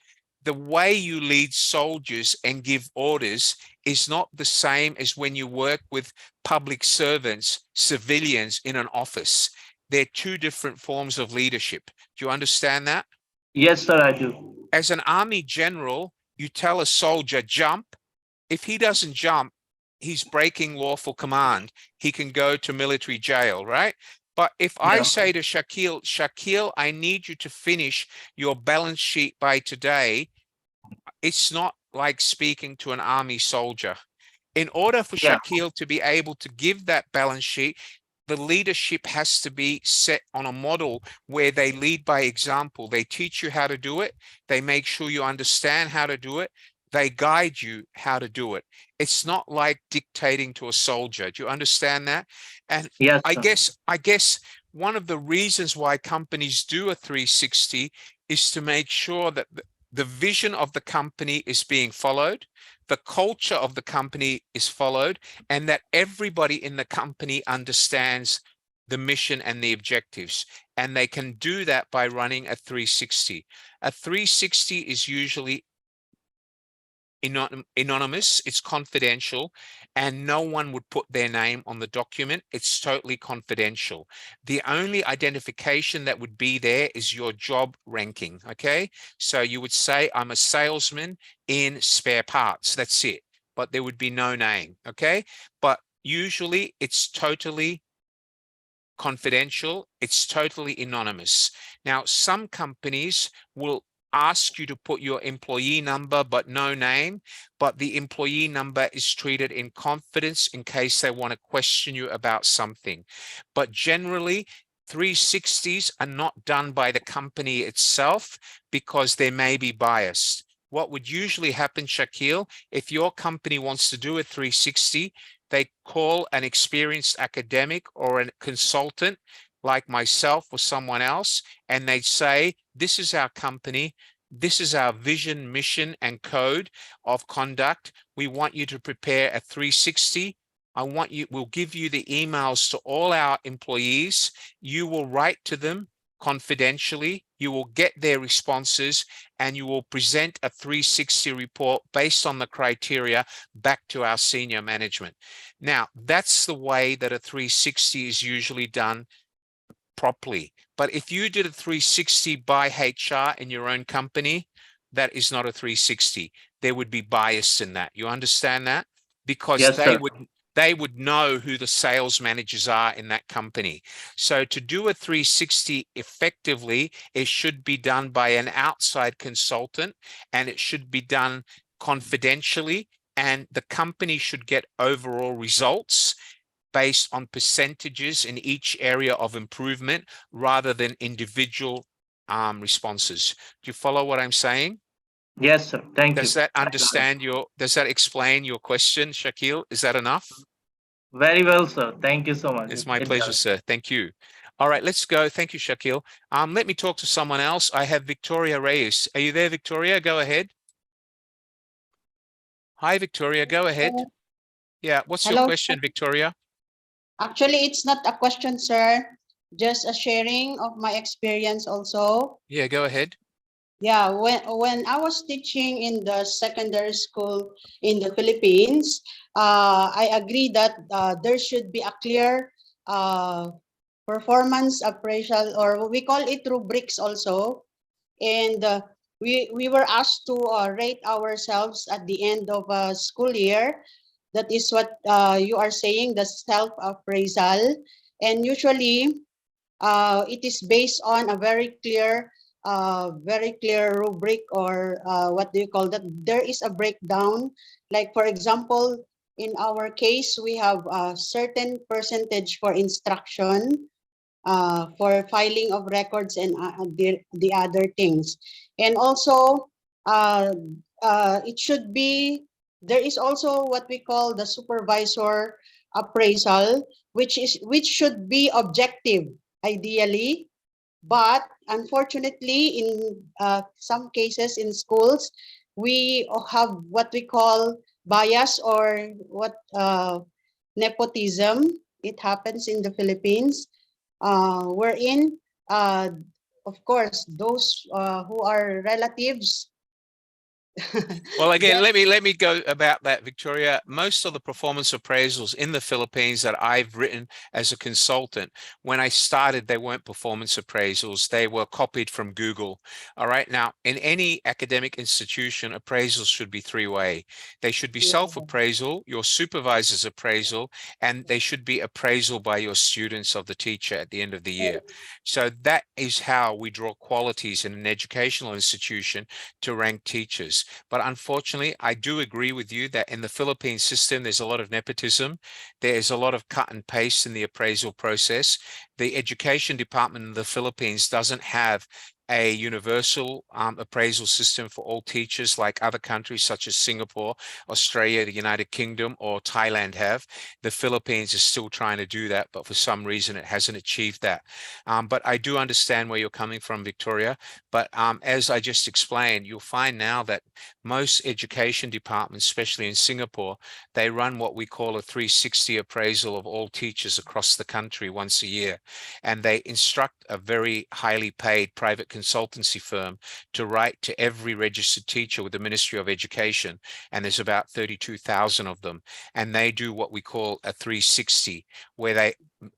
the way you lead soldiers and give orders is not the same as when you work with public servants, civilians in an office. They're 2 different forms of leadership. Do you understand that? Yes, sir, I do. As an army general, you tell a soldier, jump. If he doesn't jump, he's breaking lawful command. He can go to military jail, right? But if I Yeah. say to Shakil, I need you to finish your balance sheet by today, it's not like speaking to an army soldier. In order for Yeah. Shakil to be able to give that balance sheet, the leadership has to be set on a model where they lead by example. They teach you how to do it. They make sure you understand how to do it. They guide you how to do it. It's not like dictating to a soldier. Do you understand that? And Yes, I sir. guess one of the reasons why companies do a 360 is to make sure that the vision of the company is being followed, the culture of the company is followed, and that everybody in the company understands the mission and the objectives. And they can do that by running a 360. A 360 is usually anonymous, it's confidential, and no one would put their name on the document. It's totally confidential. The only identification that would be there is your job ranking, okay? So you would say, I'm a salesman in spare parts, that's it. But there would be no name, okay? But usually it's totally confidential, it's totally anonymous. Now, some companies will ask you to put your employee number but no name, but the employee number is treated in confidence in case they want to question you about something. But generally, 360s are not done by the company itself because they may be biased. What would usually happen, Shakil, if your company wants to do a 360, they call an experienced academic or a consultant like myself or someone else, and they'd say, this is our company, this is our vision, mission, and code of conduct. We want you to prepare a 360. We'll give you the emails to all our employees. You will write to them confidentially. You will get their responses, and you will present a 360 report based on the criteria back to our senior management. Now, that's the way that a 360 is usually done properly. But if you did a 360 by HR in your own company, that is not a 360. There would be bias in that. You understand that? Because Yes, sir. they would know who the sales managers are in that company. So to do a 360 effectively, it should be done by an outside consultant, and it should be done confidentially, and the company should get overall results based on percentages in each area of improvement rather than individual responses. Do you follow what I'm saying? Yes, sir. Thank you. Does that does that explain your question, Shakil? Is that enough? Very well, sir. Thank you so much. It's my It pleasure, does. sir. Thank you. All right, let's go. Thank you, Shakil. Let me talk to someone else. I have Victoria Reyes. Are you there, Victoria? Go ahead. Hi, Victoria. Go ahead. Yeah, what's your Hello, question, Victoria? Actually, it's not a question, sir. Just a sharing of my experience also. Yeah, go ahead. Yeah, when I was teaching in the secondary school in the Philippines, I agree that there should be a clear performance appraisal, or we call it rubrics also. And we were asked to rate ourselves at the end of a school year. That is what you are saying, the self-appraisal. And usually, it is based on a very clear rubric, or what do you call that? There is a breakdown. Like, for example, in our case, we have a certain percentage for instruction, for filing of records, and the other things. And also, it should be, there is also what we call the supervisor appraisal, which should be objective, ideally. But unfortunately, in some cases in schools, we have what we call bias, or what nepotism. It happens in the Philippines, wherein, of course, those who are relatives. Well, again, let me go about that, Victoria. Most of the performance appraisals in the Philippines that I've written as a consultant, when I started, they weren't performance appraisals. They were copied from Google. All right. Now, in any academic institution, appraisals should be three-way. They should be self-appraisal, your supervisor's appraisal, and they should be appraisal by your students of the teacher at the end of the year. So that is how we draw qualities in an educational institution to rank teachers. But unfortunately, I do agree with you that in the Philippine system, there's a lot of nepotism. There's a lot of cut and paste in the appraisal process. The education department in the Philippines doesn't have a universal appraisal system for all teachers like other countries such as Singapore, Australia, the United Kingdom, or Thailand have. The Philippines is still trying to do that, but for some reason it hasn't achieved that. But I do understand where you're coming from, Victoria. But as I just explained, you'll find now that most education departments, especially in Singapore, they run what we call a 360 appraisal of all teachers across the country once a year. And they instruct a very highly paid private consultancy firm to write to every registered teacher with the Ministry of Education. And there's about 32,000 of them. And they do what we call a 360, where they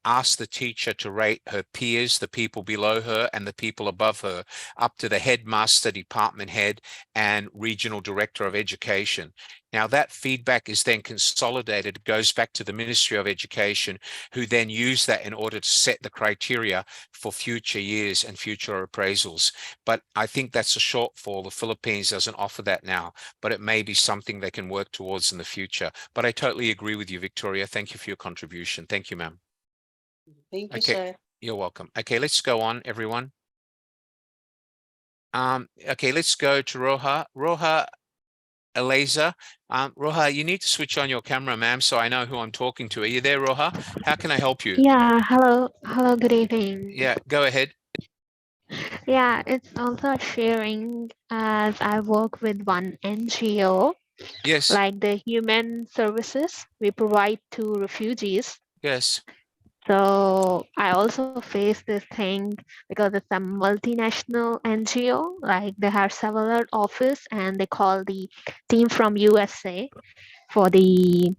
ask the teacher to rate her peers, the people below her and the people above her, up to the headmaster, department head, and regional director of education. Now that feedback is then consolidated, goes back to the Ministry of Education, who then use that in order to set the criteria for future years and future appraisals. But I think that's a shortfall. The Philippines doesn't offer that now, but it may be something they can work towards in the future. But I totally agree with you, Victoria. Thank you for your contribution. Thank you, ma'am. Thank you, Okay, sir. you're welcome. Okay, let's go on, everyone. Okay, let's go to Roha. Roha Eliza. Roha, you need to switch on your camera, ma'am, so I know who I'm talking to. Are you there, Roha? How can I help you? Yeah, hello, good evening. Yeah, go ahead. Yeah, it's also sharing as I work with one NGO, Yes, like the human services we provide to refugees. yes, So I also face this thing because it's a multinational NGO, like they have several office and they call the team from USA for the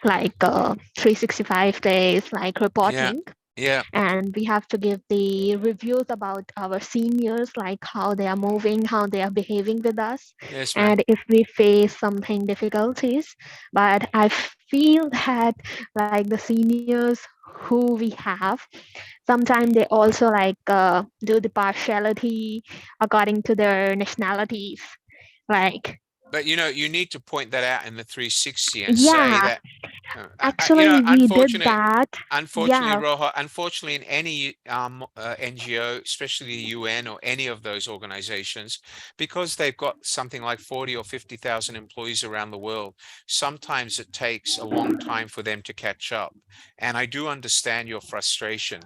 365 days like yeah, reporting. yeah, And we have to give the reviews about our seniors, like how they are moving, how they are behaving with us, yes, ma'am. and if we face something difficulties. But I feel that like the seniors who we have, sometimes they also do the partiality according to their nationalities, like But you need to point that out in the 360 and say yeah, that actually we did that. unfortunately, Yeah, Roha, unfortunately, in any NGO, especially the UN or any of those organizations, because they've got something like 40 or 50,000 employees around the world, sometimes it takes a long time for them to catch up. And I do understand your frustration,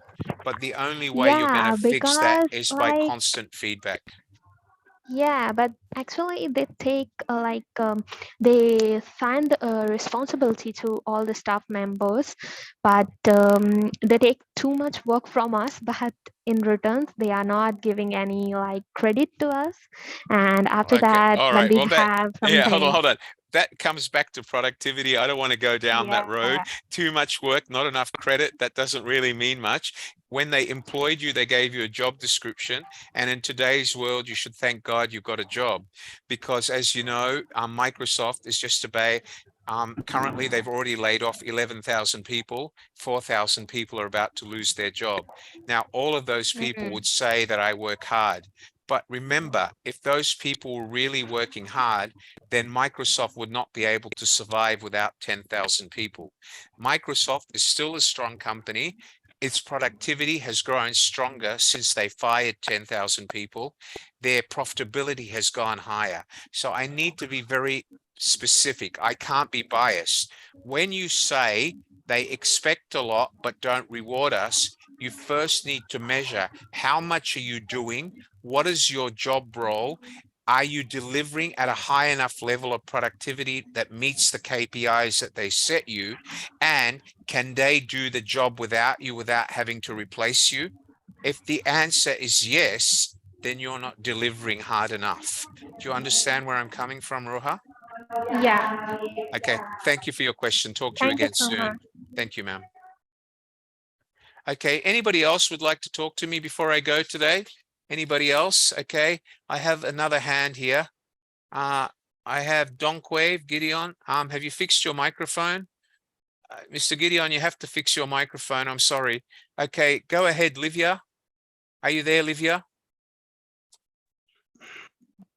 but the only way you're going yeah, to fix that because is by constant feedback. yeah, but actually they take they find the responsibility to all the staff members, but they take too much work from us, but in return they are not giving any like credit to us. And after Okay, that, all when right. we Well, have yeah, something, hold on. that comes back to productivity. I don't want to go down that road. Yeah. Too much work, not enough credit. That doesn't really mean much. When they employed you, they gave you a job description. And in today's world, you should thank God you've got a job, because as you know, Microsoft is just about, currently they've already laid off 11,000 people. 4,000 people are about to lose their job. Now, all of those people would say that I work hard. But remember, if those people were really working hard, then Microsoft would not be able to survive without 10,000 people. Microsoft is still a strong company. Its productivity has grown stronger since they fired 10,000 people. Their profitability has gone higher. So I need to be very specific. I can't be biased. When you say they expect a lot but don't reward us, you first need to measure how much are you doing? What is your job role? Are you delivering at a high enough level of productivity that meets the KPIs that they set you? And can they do the job without you, without having to replace you? If the answer is yes, then you're not delivering hard enough. Do you understand where I'm coming from, Roha? Yeah. Okay, thank you for your question. Talk to you Thank you again so soon. much. Thank you, ma'am. Okay, anybody else would like to talk to me before I go today? Anybody else? Okay, I have another hand here. I have Donkwave, Gideon. Have you fixed your microphone? Mr. Gideon, you have to fix your microphone. I'm sorry. Okay, go ahead, Livia. Are you there, Livia?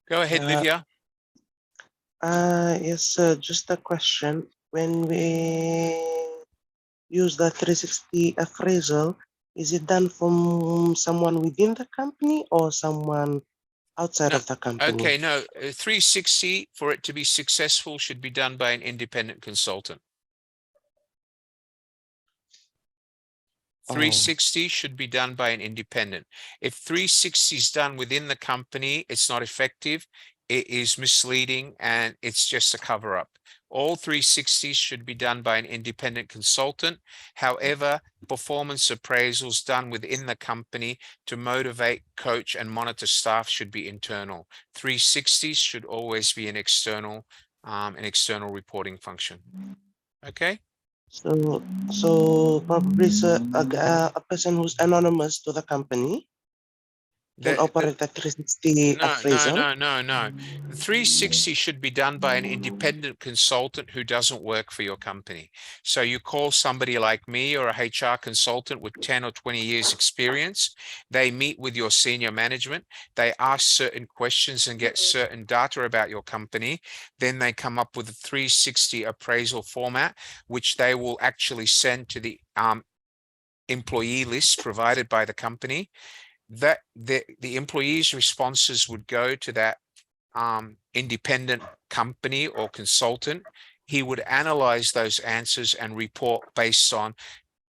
Go ahead, Livia. Yes, sir. Just a question. When we use the 360 appraisal, is it done from someone within the company or someone outside No. of the company? Okay, no, 360 for it to be successful should be done by an independent consultant. 360 should be done by an independent. If 360 is done within the company, it's not effective, it is misleading, and it's just a cover up. All 360s should be done by an independent consultant. However, performance appraisals done within the company to motivate, coach, and monitor staff should be internal. 360s should always be an external reporting function. Okay. So probably a person who's anonymous to the company can operate a 360 appraisal. No. The 360 should be done by an independent consultant who doesn't work for your company. So you call somebody like me or a HR consultant with 10 or 20 years experience. They meet with your senior management. They ask certain questions and get certain data about your company. Then they come up with a 360 appraisal format, which they will actually send to the employee list provided by the company. That the employees' responses would go to that independent company or consultant. He would analyze those answers and report based on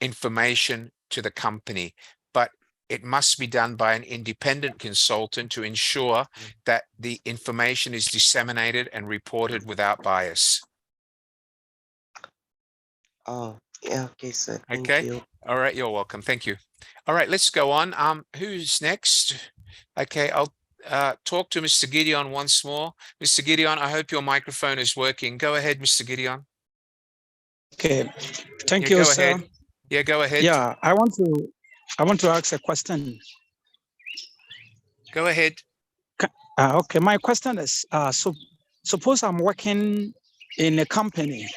information to the company. But it must be done by an independent consultant to ensure that the information is disseminated and reported without bias. Oh, yeah, okay, sir. Thank Okay. you. All right, you're welcome. Thank you. All right, let's go on. Who's next? Okay, I'll talk to Mr. Gideon once more. Mr. Gideon, I hope your microphone is working. Go ahead, Mr. Gideon. Okay, thank Yeah, you, go sir. ahead. Yeah, go ahead. Yeah, I want to ask a question. Go ahead. Okay, my question is, suppose I'm working in a company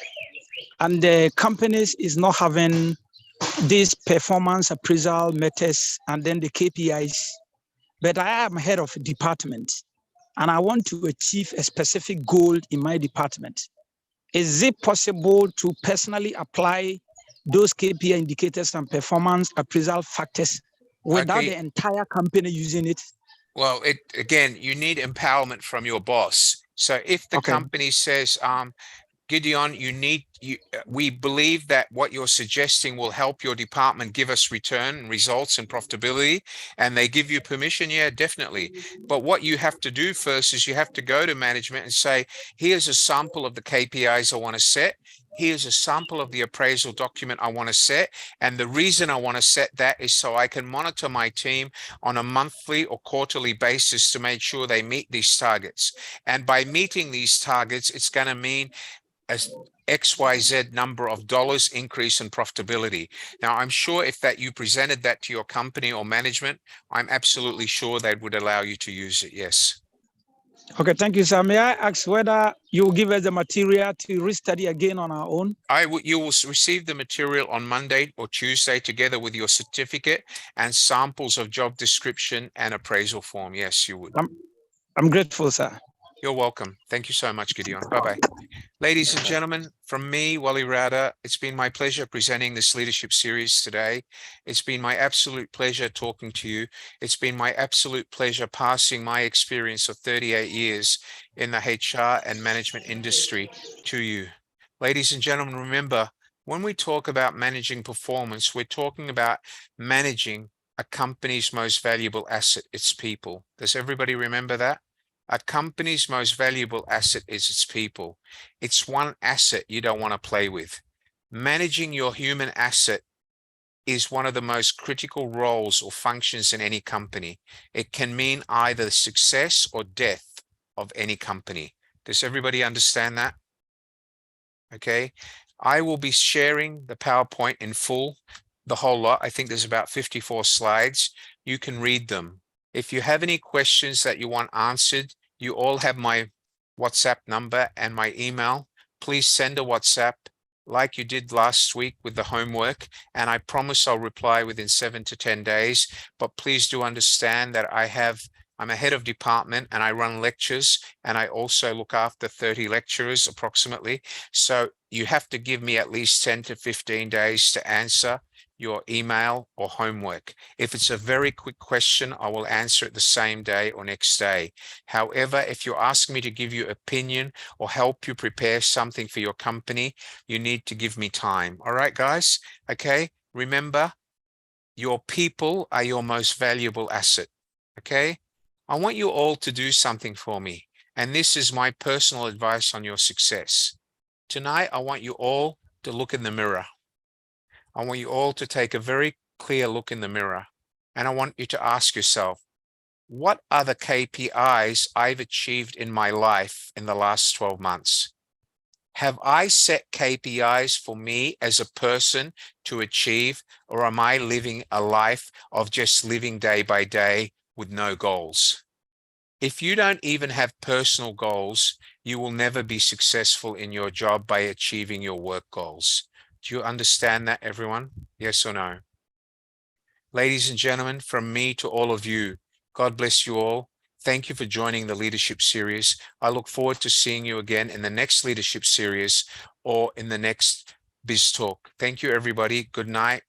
and the company is not having this performance appraisal methods and then the KPIs, but I am head of a department and I want to achieve a specific goal in my department. Is it possible to personally apply those KPI indicators and performance appraisal factors without the entire company using it? Well, again, you need empowerment from your boss. So if the company says, Gideon, we believe that what you're suggesting will help your department give us return, results, and profitability, and they give you permission, yeah, definitely. But what you have to do first is you have to go to management and say, here's a sample of the KPIs I want to set. Here's a sample of the appraisal document I want to set. And the reason I want to set that is so I can monitor my team on a monthly or quarterly basis to make sure they meet these targets. And by meeting these targets, it's going to mean a XYZ number of dollars increase in profitability. Now, I'm sure if that you presented that to your company or management, I'm absolutely sure they would allow you to use it. Yes. Okay, thank you, sir. May I ask whether you will give us the material to restudy again on our own? You will receive the material on Monday or Tuesday together with your certificate and samples of job description and appraisal form. Yes, you would. I'm grateful, sir. You're welcome. Thank you so much, Gideon. Bye-bye. Ladies and gentlemen, from me, Wally Rada, it's been my pleasure presenting this leadership series today. It's been my absolute pleasure talking to you. It's been my absolute pleasure passing my experience of 38 years in the HR and management industry to you. Ladies and gentlemen, remember, when we talk about managing performance, we're talking about managing a company's most valuable asset, its people. Does everybody remember that? A company's most valuable asset is its people. It's one asset you don't want to play with. Managing your human asset is one of the most critical roles or functions in any company. It can mean either success or death of any company. Does everybody understand that? Okay. I will be sharing the PowerPoint in full, the whole lot. I think there's about 54 slides. You can read them. If you have any questions that you want answered, you all have my WhatsApp number and my email. Please send a WhatsApp like you did last week with the homework, and I promise I'll reply within 7 to 10 days. But please do understand that I'm a head of department and I run lectures, and I also look after 30 lecturers approximately. So you have to give me at least 10 to 15 days to answer your email or homework. If it's a very quick question, I will answer it the same day or next day. However, if you ask me to give you opinion or help you prepare something for your company, you need to give me time. All right, guys? Okay. Remember, your people are your most valuable asset. Okay. I want you all to do something for me. And this is my personal advice on your success. Tonight, I want you all to look in the mirror. I want you all to take a very clear look in the mirror. And I want you to ask yourself, what are the KPIs I've achieved in my life in the last 12 months? Have I set KPIs for me as a person to achieve, or am I living a life of just living day by day with no goals? If you don't even have personal goals, you will never be successful in your job by achieving your work goals. Do you understand that, everyone? Yes or no? Ladies and gentlemen, from me to all of you, God bless you all. Thank you for joining the leadership series. I look forward to seeing you again in the next leadership series or in the next Biz Talk. Thank you, everybody. Good night.